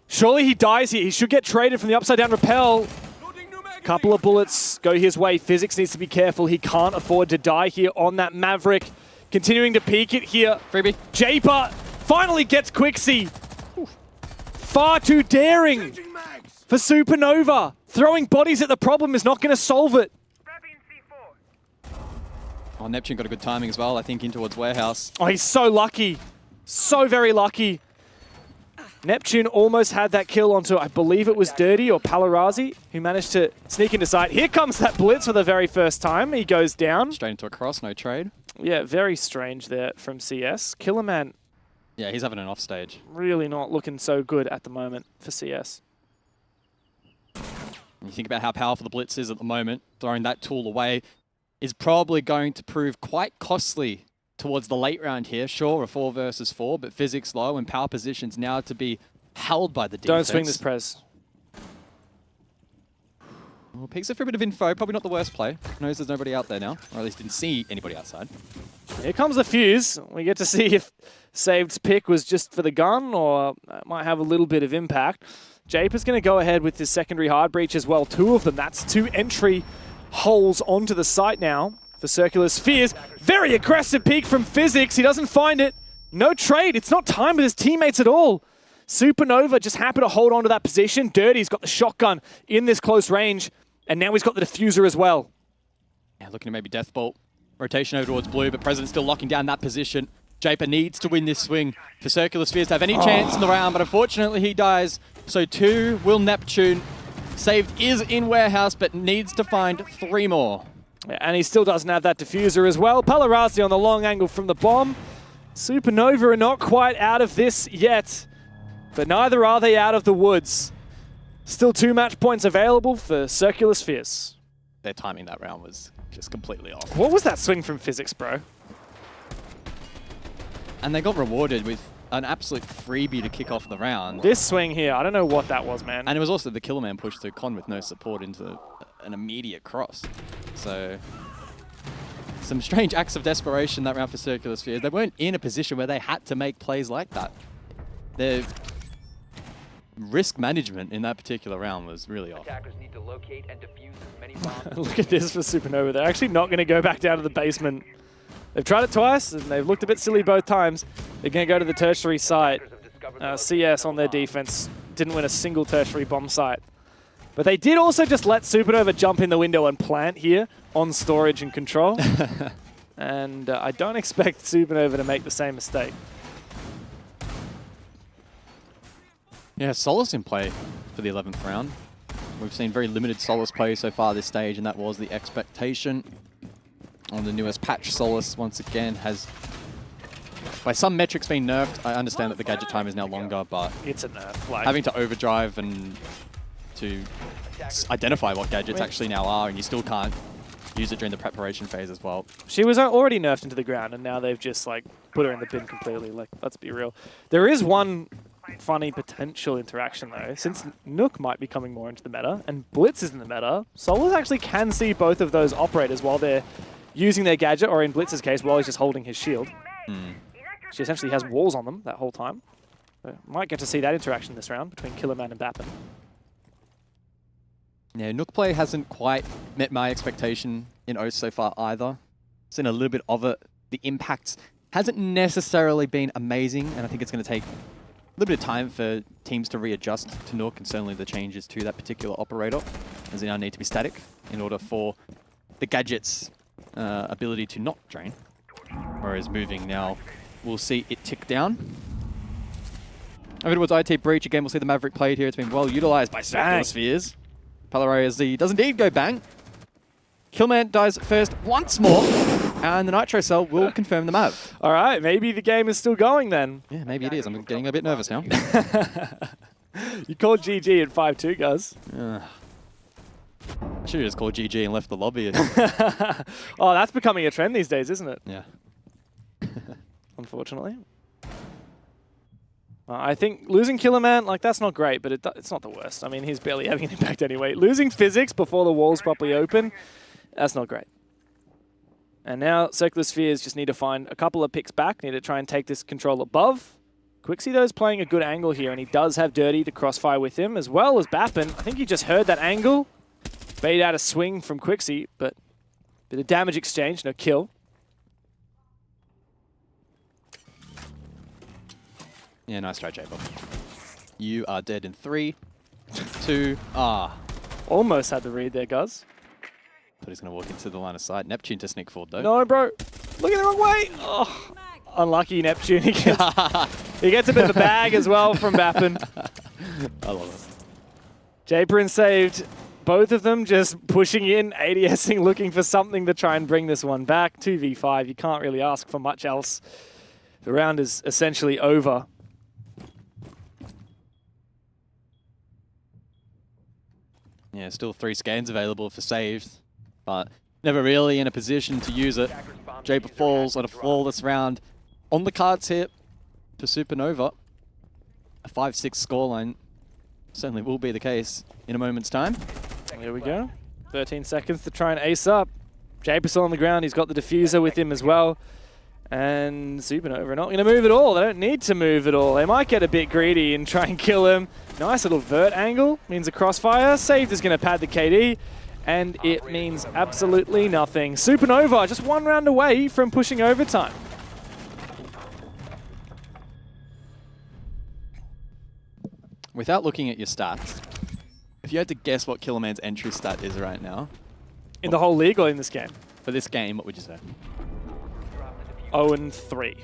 Surely he dies here. He should get traded from the upside down rappel. Couple of bullets go his way. Physics needs to be careful. He can't afford to die here on that Maverick. Continuing to peek it here. Freebie. Japer finally gets Quixie. Far too daring for Supernova. Throwing bodies at the problem is not going to solve it. Oh, Neptune got a good timing as well, I think, in towards Warehouse. Oh, he's so lucky. So very lucky. Neptune almost had that kill onto, I believe it was Dirty or Palarazi, who managed to sneak into sight. Here comes that blitz for the very first time. He goes down. Straight into a cross, no trade. Yeah, very strange there from CS. Killerman Yeah, he's having an off stage. really not looking so good at the moment for CS. When you think about how powerful the blitz is at the moment, throwing that tool away is probably going to prove quite costly towards the late round here. Sure, a 4 versus 4, but physics low and power positions now to be held by the defense. Don't swing this prez. Well, picks it for a bit of info. Probably not the worst play. Knows there's nobody out there now, or at least didn't see anybody outside. Here comes the fuse. We get to see if Saved's pick was just for the gun or might have a little bit of impact. Japer's going to go ahead with his secondary hard breach as well. 2 of them. That's 2 entry holes onto the site now for Circular Spheres. Very aggressive peek from Physics. He doesn't find it. No trade. It's not time with his teammates at all. Supernova just happy to hold on to that position. Dirty's got the shotgun in this close range, and now he's got the diffuser as well. Yeah, looking at maybe Death Bolt. Rotation over towards blue, but President's still locking down that position. Japer needs to win this swing for Circular Spheres to have any chance in the round, but unfortunately he dies. So 2 will Neptune. Saved is in Warehouse, but needs to find 3 more. Yeah, and he still doesn't have that diffuser as well. Palarazi on the long angle from the bomb. Supernova are not quite out of this yet, but neither are they out of the woods. Still 2 match points available for Circular Spheres. Their timing that round was just completely off. What was that swing from Physics, bro? And they got rewarded with an absolute freebie to kick off the round. This swing here, I don't know what that was, man. And it was also the Killerman push to Con with no support into an immediate cross. So some strange acts of desperation that round for Circular Spheres. They weren't in a position where they had to make plays like that. Their risk management in that particular round was really off. Attackers need to locate and defuse as many bombs. Look at this for Supernova. They're actually not going to go back down to the basement. They've tried it twice, and they've looked a bit silly both times. They're going to go to the tertiary site. CS on their defense didn't win a single tertiary bomb site. But they did also just let Supernova jump in the window and plant here on storage and control. And I don't expect Supernova to make the same mistake. Yeah, Solace in play for the 11th round. We've seen very limited Solace play so far this stage, and that was the expectation. on the newest patch. Solus, once again, has, by some metrics, been nerfed. I understand that the gadget time is now longer, but It's a nerf. Like, having to overdrive and to identify what gadgets actually now are, and you still can't use it during the preparation phase as well. she was already nerfed into the ground, and now they've just like put her in the bin completely. Like, let's be real. There is one funny potential interaction though. Since Nook might be coming more into the meta, and Blitz is in the meta, Solus actually can see both of those operators while they're using their gadget, or in Blitz's case, while he's just holding his shield. She essentially has walls on them that whole time. So might get to see that interaction this round between Killerman and Bappin. Yeah, Nook play hasn't quite met my expectation in OCE so far either. Seen a little bit of it. The impact hasn't necessarily been amazing, and I think it's going to take a little bit of time for teams to readjust to Nook, and certainly the changes to that particular operator, as they now need to be static in order for the gadget's ability to not drain. Whereas moving now, we'll see it tick down. Over towards IT Breach, again, we'll see the Maverick played here. It's been well utilized by Circular Spheres. Palaria Z does indeed go bang. Killman dies first once more, and the Nitro Cell will confirm the Mav. All right, maybe the game is still going then. Yeah, maybe it is. I'm getting a bit nervous now. You called GG at 5-2, guys. I should have just called GG and left the lobby. Oh, that's becoming a trend these days, isn't it? Yeah. Unfortunately. I think losing Killerman, like, that's not great, but it's not the worst. I mean, he's barely having an impact anyway. Losing physics before the wall's properly open, that's not great. And now Circular Spheres just need to find a couple of picks back, need to try and take this control above. Quixie, though, is playing a good angle here, and he does have Dirty to crossfire with him, as well as Bappin. I think he just heard that angle, bait out a swing from Quixie, but bit of damage exchange, no kill. Yeah, nice try, J-Bob. You are dead in 3, 2, Almost had the read there, Guz. But he's going to walk into the line of sight. Neptune to sneak forward, though. No, bro. Looking the wrong way. Oh, unlucky Neptune. He gets a bit of a bag as well from Bappin. I love it. J-Prin saved both of them, just pushing in, ADSing, looking for something to try and bring this one back. 2v5. You can't really ask for much else. The round is essentially over. Yeah, still 3 scans available for saves, but never really in a position to use it. Japer falls on a flawless round. On the cards here for Supernova. A 5-6 scoreline certainly will be the case in a moment's time. Here we go. 13 seconds to try and ace up. Japer's still on the ground. He's got the diffuser with him as well. And Supernova are not going to move at all. They don't need to move at all. They might get a bit greedy and try and kill him. Nice little vert angle. Means a crossfire. Saved is going to pad the KD. And it means absolutely nothing. Supernova just 1 round away from pushing overtime. Without looking at your stats, if you had to guess what Killerman's entry stat is right now. In the whole league or in this game? For this game, what would you say? 0-3.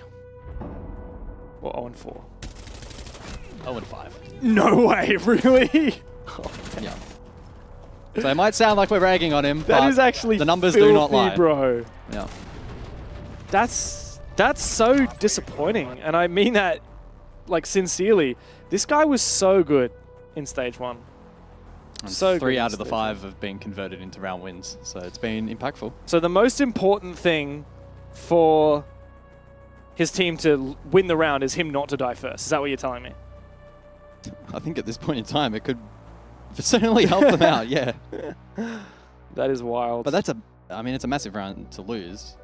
Or 0-4. 0-5. No way, really? Oh, yeah. So it might sound like we're ragging on him, that but is actually the numbers filthy, do not lie. Bro. Yeah. That's so disappointing, and I mean that like sincerely. This guy was so good in stage 1. And so 3 good out in of the stage 5 have been converted into round wins, so it's been impactful. So the most important thing for his team to win the round is him not to die first. Is that what you're telling me? I think at this point in time, it could certainly help them out, yeah. That is wild. But it's a massive round to lose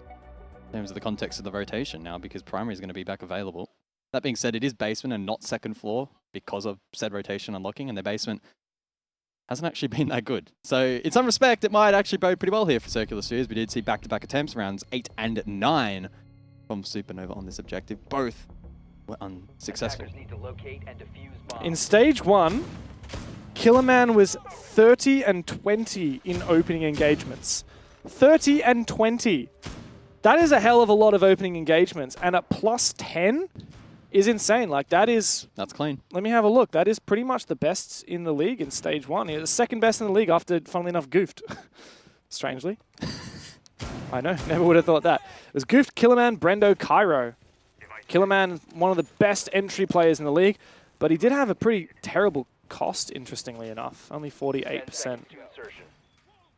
in terms of the context of the rotation now, because primary is going to be back available. That being said, it is basement and not second floor because of said rotation unlocking, and their basement hasn't actually been that good. So in some respect, it might actually bode pretty well here for Circular Spheres. We did see back-to-back attempts, rounds 8 and 9 from Supernova on this objective. Both were unsuccessful. In stage 1, Killerman was 30 and 20 in opening engagements. 30 and 20. That is a hell of a lot of opening engagements, and at plus 10 is insane. Like, that's clean. Let me have a look. That is pretty much the best in the league in stage 1. He's the second best in the league after, funnily enough, Goofed. Strangely. I know, never would have thought that. It was Goofed, Killerman, Brendo, Cairo. Killerman, one of the best entry players in the league, but he did have a pretty terrible cost, interestingly enough. Only 48%.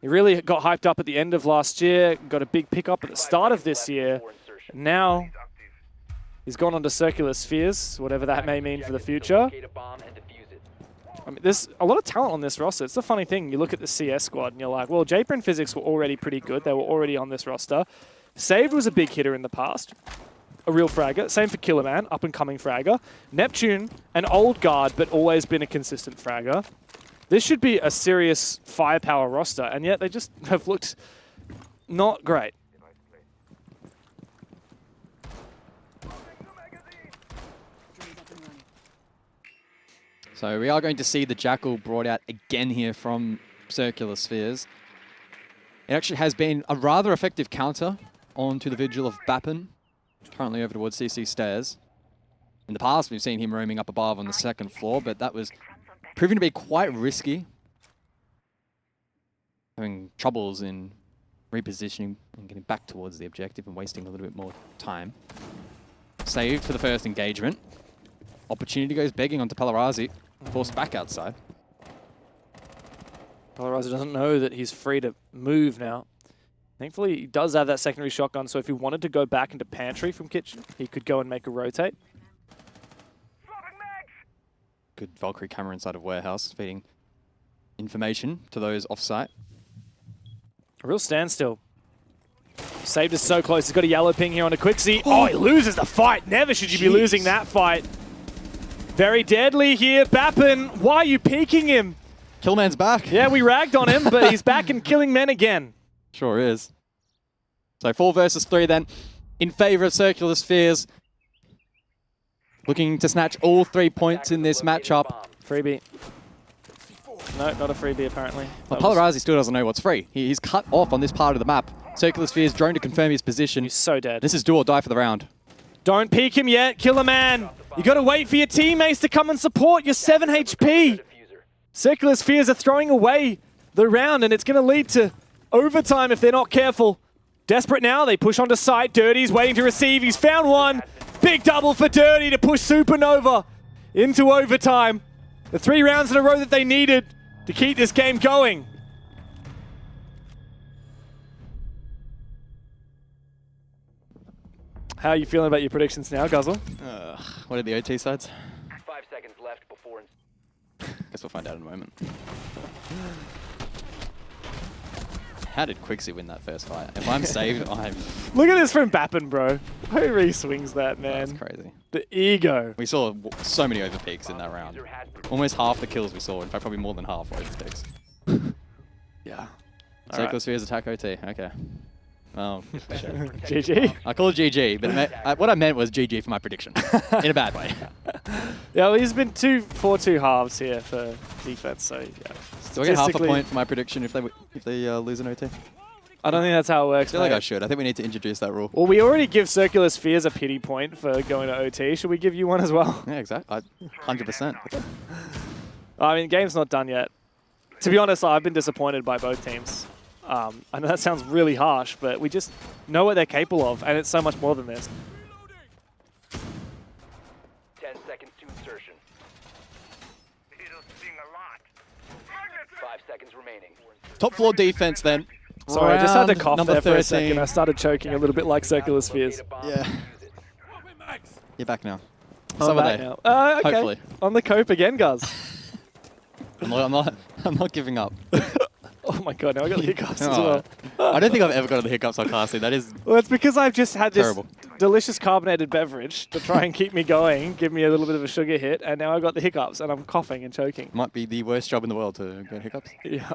He really got hyped up at the end of last year, got a big pickup at the start of this year. Now, he's gone on to Circular Spheres, whatever that may mean for the future. I mean, there's a lot of talent on this roster. It's the funny thing. You look at the CS squad and you're like, well, Japer and Physics were already pretty good. They were already on this roster. Saved was a big hitter in the past. A real fragger. Same for Killerman, up-and-coming fragger. Neptune, an old guard, but always been a consistent fragger. This should be a serious firepower roster, and yet they just have looked not great. So we are going to see the Jackal brought out again here from Circular Spheres. It actually has been a rather effective counter onto the Vigil of Bappin, currently over towards CC Stairs. In the past, we've seen him roaming up above on the second floor, but that was proving to be quite risky. Having troubles in repositioning and getting back towards the objective and wasting a little bit more time. Saved for the first engagement. Opportunity goes begging onto Palarazi. Forced back outside. Palarazi doesn't know that he's free to move now. Thankfully, he does have that secondary shotgun, so if he wanted to go back into Pantry from Kitchen, he could go and make a rotate. Good Valkyrie camera inside of Warehouse, feeding information to those off-site. A real standstill. Saved is so close. He's got a yellow ping here on a Quixie. Oh, he loses the fight. Never should you be losing that fight. Very deadly here. Bappin, why are you peeking him? Killman's back. Yeah, we ragged on him, but he's back and killing men again. Sure is. So 4 versus 3 then, in favor of Circular Spheres. Looking to snatch all 3 points in this matchup. Freebie. No, not a freebie apparently. Well, Palarazi still doesn't know what's free. He's cut off on this part of the map. Circular Spheres drone to confirm his position. He's so dead. This is do or die for the round. Don't peek him yet, Killer Man. You got to wait for your teammates to come and support your 7 HP. Circular Spheres are throwing away the round, and it's going to lead to overtime if they're not careful. Desperate now, they push onto site. Dirty's waiting to receive. He's found one. Big double for Dirty to push Supernova into overtime. The 3 rounds in a row that they needed to keep this game going. How are you feeling about your predictions now, Guzzle? What are the OT sides? 5 seconds left before... Guess we'll find out in a moment. How did Quixie win that first fight? If I'm saved, I'm... Look at this from Bappin, bro. Who re-swings that, man? That's crazy. The ego. We saw so many overpeaks in that round. Almost half the kills we saw. In fact, probably more than half were overpeaks. Yeah. Circular Spheres attack OT. Okay. Oh, sure. GG. I call it GG, but what I meant was GG for my prediction. In a bad way. Yeah, well, he's been 4-2 halves here for defense, so yeah. Do I get half a point for my prediction if they lose an OT? I don't think that's how it works. I feel like I should. I think we need to introduce that rule. Well, we already give Circular Spheres a pity point for going to OT. Should we give you one as well? Yeah, exactly. 100%. I mean, the game's not done yet. To be honest, I've been disappointed by both teams. I know that sounds really harsh, but we just know what they're capable of, and it's so much more than this. 10 seconds to insertion. 5 seconds remaining. Top floor defense then. Sorry, I just had to cough number there for 13. a second. I started choking a little bit like Circular Spheres. Yeah. You're back now. I'm Some back of now. Okay. Hopefully. On the cope again, Guz. I'm not giving up. Oh my god, now I got the hiccups as Oh. well. I don't think I've ever gotten the hiccups on Classy. That is Well, it's because I've just had this terrible. delicious carbonated beverage to try and keep me going, give me a little bit of a sugar hit, and now I've got the hiccups and I'm coughing and choking. Might be the worst job in the world to get hiccups. Yeah.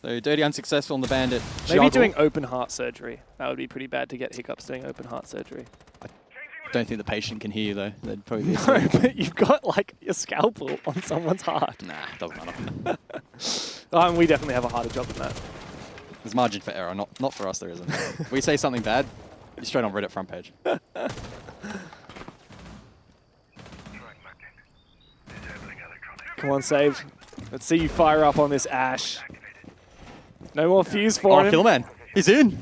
So Dirty unsuccessful on the Bandit. Maybe Juggle. doing open heart surgery. That would be pretty bad to get hiccups doing open heart surgery. Don't think the patient can hear you though. They'd probably be No, but you've got like your scalpel on someone's heart. Nah, doesn't matter. We definitely have a harder job than that. There's margin for error, not for us there isn't. If we say something bad, you're straight on Reddit front page. Come on, saved. Let's see you fire up on this Ash. No more fuse for him. Killman. He's in.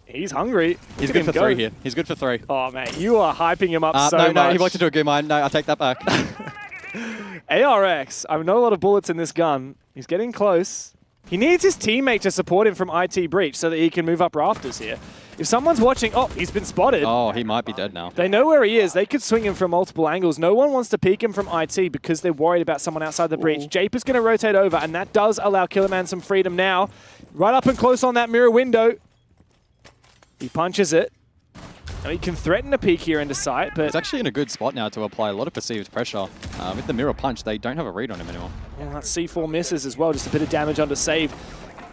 He's hungry. He's Look at good him for go. 3 here. He's good for 3. Oh, man, you are hyping him up so no, much. no, he wanted to do a good mine. No, I take that back. ARX, I've not a lot of bullets in this gun. He's getting close. He needs his teammate to support him from IT breach so that he can move up rafters here. If someone's watching, oh, he's been spotted. Oh, he might be dead now. They know where he is. They could swing him from multiple angles. No one wants to peek him from IT because they're worried about someone outside the breach. Jape is going to rotate over, and that does allow Killerman some freedom now. Right up and close on that mirror window. He punches it. Now he can threaten a peek here into sight, but He's actually in a good spot now to apply a lot of perceived pressure. With the mirror punch, they don't have a read on him anymore. well, that C4 misses as well. Just a bit of damage under save.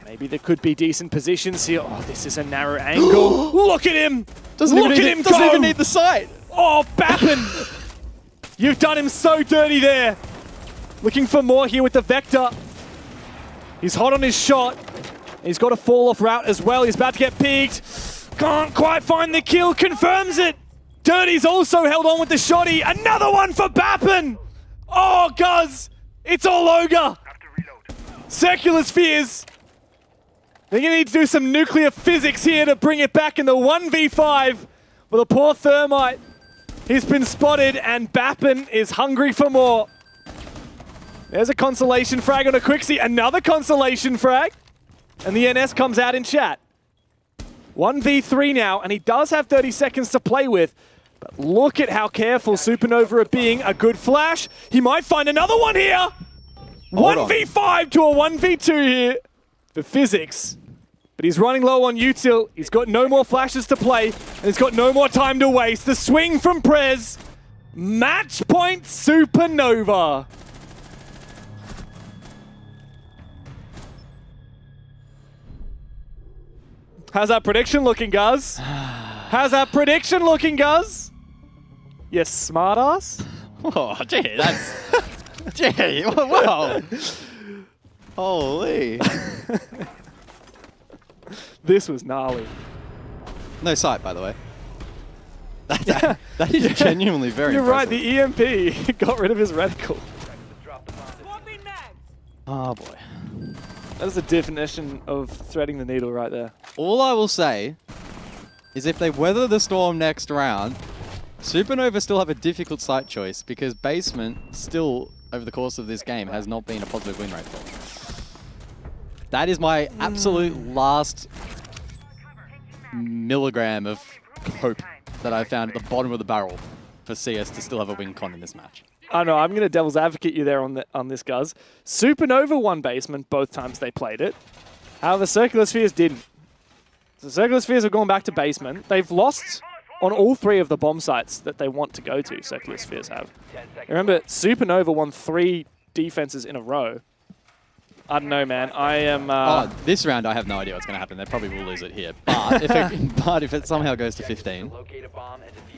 Maybe there could be decent positions here. Oh, this is a narrow angle. Look at him! Doesn't Look even at need him doesn't go! even need the sight. Oh, Bappin! You've done him so dirty there. Looking for more here with the Vector. He's hot on his shot. He's got a fall off route as well. He's about to get peeked. Can't quite find the kill. Confirms it. Dirty's also held on with the shotty. Another one for Bappin. Oh, Guz. It's all ogre. Circular spheres. They're going to need to do some nuclear physics here to bring it back in the 1v5 with a poor Thermite. He's been spotted and Bappin is hungry for more. There's a consolation frag on a Quixie. Another consolation frag. And the NS comes out in chat. 1v3 now, and he does have 30 seconds to play with. But look at how careful Supernova are being. A good flash. He might find another one here. 1v5 to a 1v2 here. The physics. But he's running low on util. He's got no more flashes to play, and he's got no more time to waste. The swing from Prez. Match point Supernova. How's that prediction looking, Guz? How's that prediction looking, Guz? You smartass? Oh, gee, that's... gee, whoa. Holy. This was gnarly. No sight, by the way. That is genuinely very You're right, impressive. the EMP got rid of his reticle. Oh, boy. That is the definition of threading the needle right there. All I will say is if they weather the storm next round, Supernova still have a difficult site choice because Basement still, over the course of this game, has not been a positive win rate for them. That is my absolute last milligram of hope that I found at the bottom of the barrel for CS to still have a win con in this match. I know, I'm going to devil's advocate you there on this, Guz. Supernova won Basement both times they played it. However, Circular Spheres didn't. So Circular Spheres have gone back to Basement. They've lost on all 3 of the bomb sites that they want to go to, Circular Spheres have. Remember, Supernova won 3 defenses in a row. I don't know, man. I am... this round, I have no idea what's going to happen. They probably will lose it here. But if it somehow goes to 15...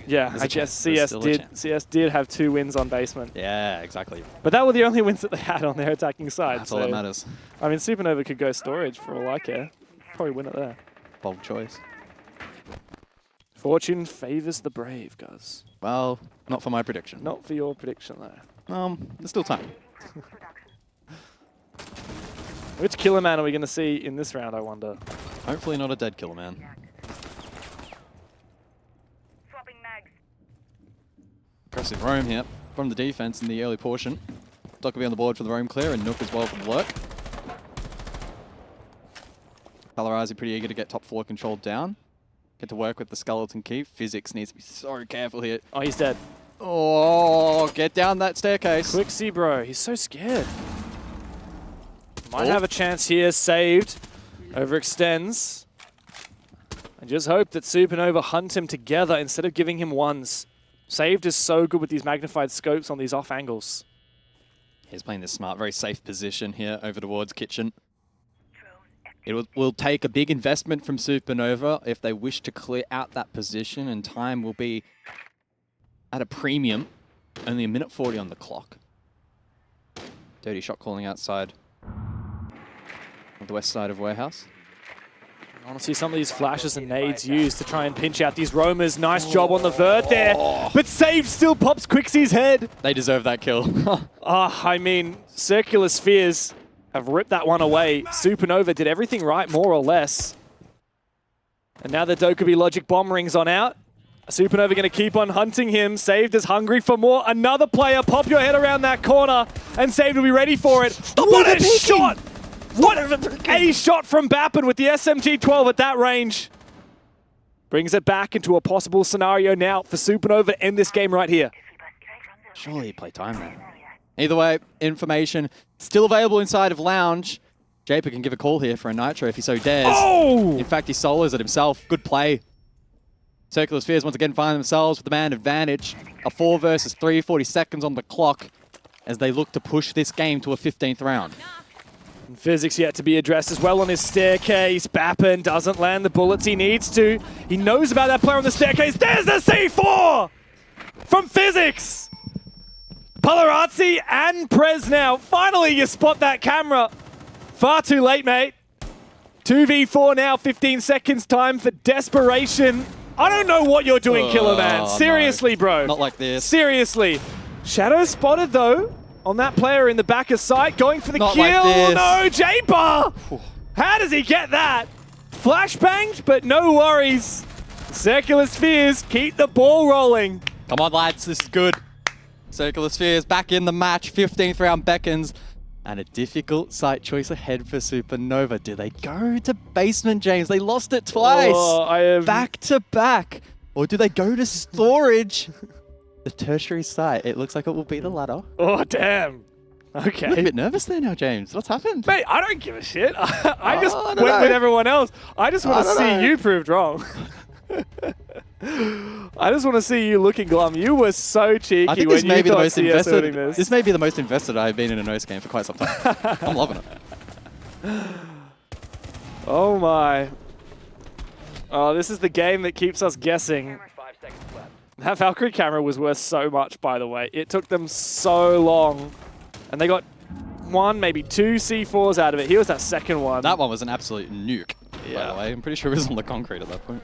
Yeah, There's I a guess chance. There's still a chance. CS did have 2 wins on Basement. Yeah, exactly. But that were the only wins that they had on their attacking side. That's all that matters. I mean, Supernova could go storage for all I care. Probably win it there. Bold choice. Fortune favors the brave, Guz. Well, not for my prediction. Not for your prediction, though. There's still time. Which killer man are we going to see in this round, I wonder? Hopefully not a dead killer man. Impressive roam here from the defense in the early portion. Doc will be on the board for the roam clear and Nook as well for the lurk. Valorize pretty eager to get top 4 controlled down. Get to work with the skeleton key. Physics needs to be so careful here. Oh, he's dead. Oh, get down that staircase. Quixie, bro. He's so scared. Might have a chance here. Saved. Overextends. And just hope that Supernova hunt him together instead of giving him ones. Saved is so good with these magnified scopes on these off angles. He's playing this smart, very safe position here over towards Kitchen. It will take a big investment from Supernova if they wish to clear out that position, and time will be at a premium. Only a minute 40 on the clock. Dirty shot calling outside of the west side of Warehouse. I want to see some of these flashes and nades used to try and pinch out these roamers. Nice job on the vert there. But Save still pops Quixie's head. They deserve that kill. I mean, Circular Spheres have ripped that one away. Supernova did everything right, more or less. And now the Dokkaebi Logic bomb rings on out. Supernova going to keep on hunting him. Saved is hungry for more. Another player, pop your head around that corner, and Saved will be ready for it. What a shot! What a shot from Bappen with the SMG-12 at that range. Brings it back into a possible scenario now for Supernova to end this game right here. Surely he played time there. Either way, information still available inside of Lounge. Japer can give a call here for a Nitro if he so dares. Oh! In fact, he solos it himself. Good play. Circular Spheres once again find themselves with the man advantage. A 4 versus 3, 40 seconds on the clock as they look to push this game to a 15th round. And Physics yet to be addressed as well on his staircase. Bappen doesn't land the bullets he needs to. He knows about that player on the staircase. There's the C4 from Physics. Polarazzi and Prez now. Finally, you spot that camera. Far too late, mate. 2v4 now, 15 seconds time for desperation. I don't know what you're doing, Killer Man. Seriously, no. bro. Not like this. Seriously. Shadow spotted, though, on that player in the back of sight, going for the Not kill. like this. No, J-Bar. How does he get that? Flashbanged, but no worries. Circular Spheres keep the ball rolling. Come on, lads. This is good. Circular Spheres back in the match. 15th round beckons. And a difficult site choice ahead for Supernova. Do they go to basement, James? They lost it twice. Oh, back to back. Or do they go to storage? The tertiary site. It looks like it will be the latter. Oh, damn. Okay. I'm a bit nervous there now, James. What's happened? Mate, I don't give a shit. I just went with everyone else. I just want to see you proved wrong. I just want to see you looking glum. You were so cheeky. I think when this may be the most CS invested. this. This may be the most invested I've been in an OCE game for quite some time. I'm loving it. Oh my. Oh, this is the game that keeps us guessing. 5 seconds left. That Valkyrie camera was worth so much, by the way. It took them so long. And they got 1, maybe 2 C4s out of it. Here's that second one. That one was an absolute nuke, by the way. I'm pretty sure it was on the concrete at that point.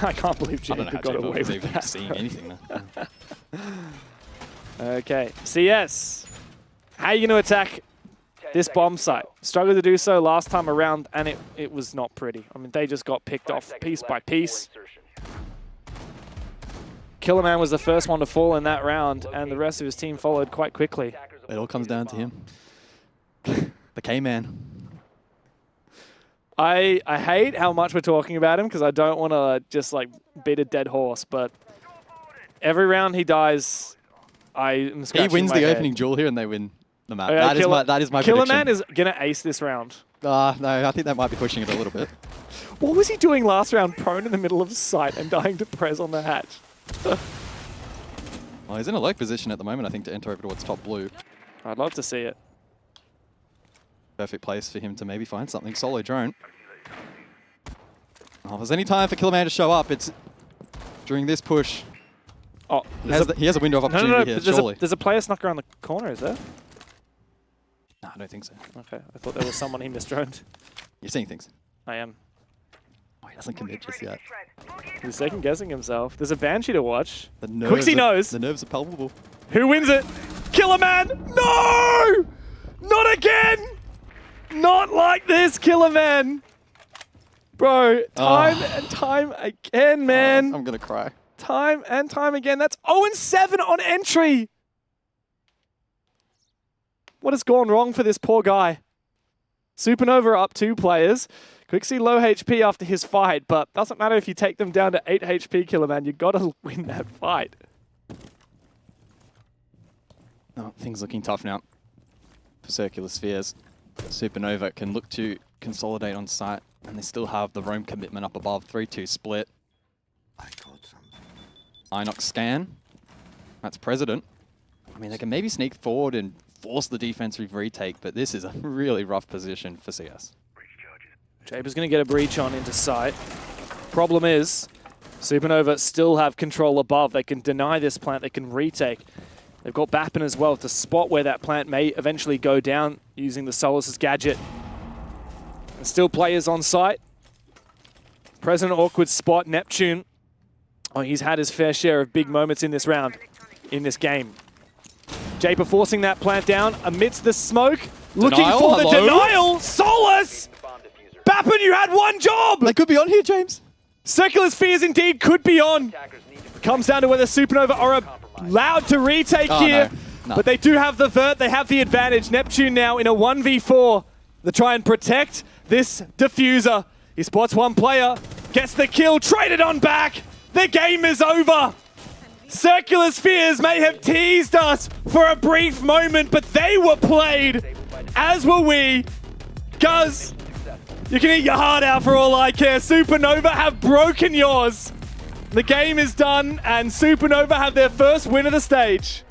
I can't believe I don't know Jacob how got away was with even that. seeing anything there. Okay, CS. How are you going to attack this bomb site? Struggled to do so last time around, and it was not pretty. I mean, they just got picked off piece by piece. Killerman was the first one to fall in that round, and the rest of his team followed quite quickly. It all comes down to him. The K-Man. I hate how much we're talking about him because I don't want to just like beat a dead horse, but every round he dies, I am scratching He wins my the head. opening duel here and they win the map. Okay, that is my Killer prediction. Man is going to ace this round. No, I think that might be pushing it a little bit. What was he doing last round, prone in the middle of sight and dying to Prez on the hatch? Well, he's in a low position at the moment, I think, to enter over towards top blue. I'd love to see it. Perfect place for him to maybe find something. Solo drone. Oh, if there's any time for Killerman to show up, it's during this push. Oh, He has a window of opportunity here, surely. There's a player snuck around the corner, is there? No, I don't think so. Okay, I thought there was someone he misdroned. You're seeing things. I am. Oh, he doesn't commit just yet. He's second guessing himself. There's a Banshee to watch. The nerves Quixie knows. The nerves are palpable. Who wins it? Killer Man! No! Not again! Not like this, Killer Man! Bro, time and time again, man. I'm going to cry. Time and time again. That's 0-7 on entry. What has gone wrong for this poor guy? Supernova up 2 players. Quixie low HP after his fight, but doesn't matter if you take them down to 8 HP, Killer Man. You got to win that fight. Oh, things looking tough now for Circular Spheres. Supernova can look to consolidate on site, and they still have the roam commitment up above. 3-2 split. Inox scan. That's President. I mean, they can maybe sneak forward and force the defensive retake, but this is a really rough position for CS. Jaber's going to get a breach on into sight. Problem is, Supernova still have control above. They can deny this plant. They can retake. They've got Bappen as well to spot where that plant may eventually go down using the Solus' gadget. And still players on site. President Awkward spot Neptune. Oh, he's had his fair share of big moments in this round, in this game. Japer forcing that plant down amidst the smoke. Looking for the denial. Solus! Bappen, you had one job! They could be on here, James. Circular Spheres indeed could be on. Attackers need to protect Comes down to whether Supernova are allowed to retake here. No. But they do have the vert, they have the advantage. Neptune now in a 1v4 to try and protect this diffuser. He spots one player, gets the kill, traded on back. The game is over. Circular Spheres may have teased us for a brief moment, but they were played, as were we. Guz, you can eat your heart out for all I care. Supernova have broken yours. The game is done, and Supernova have their first win of the stage.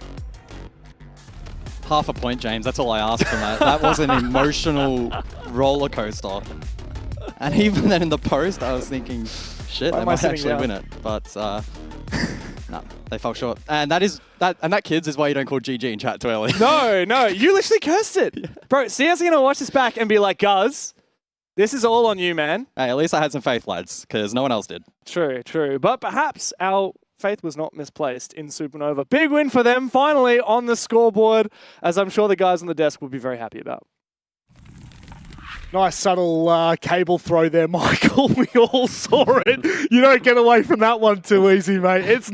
Half a point, James. That's all I asked from that. That was an emotional roller coaster. And even then in the post, I was thinking, shit, Why they am I might sitting actually down? win it. But no, they fell short. And that kids is why you don't call GG in chat too early. No, you literally cursed it. Bro, CS are going to watch this back and be like, Guz, this is all on you, man. Hey, at least I had some faith, lads, because no one else did. True. But perhaps our faith was not misplaced in Supernova. Big win for them, finally on the scoreboard, as I'm sure the guys on the desk will be very happy about. Nice subtle cable throw there, Michael. We all saw it. You don't get away from that one too easy, mate. It's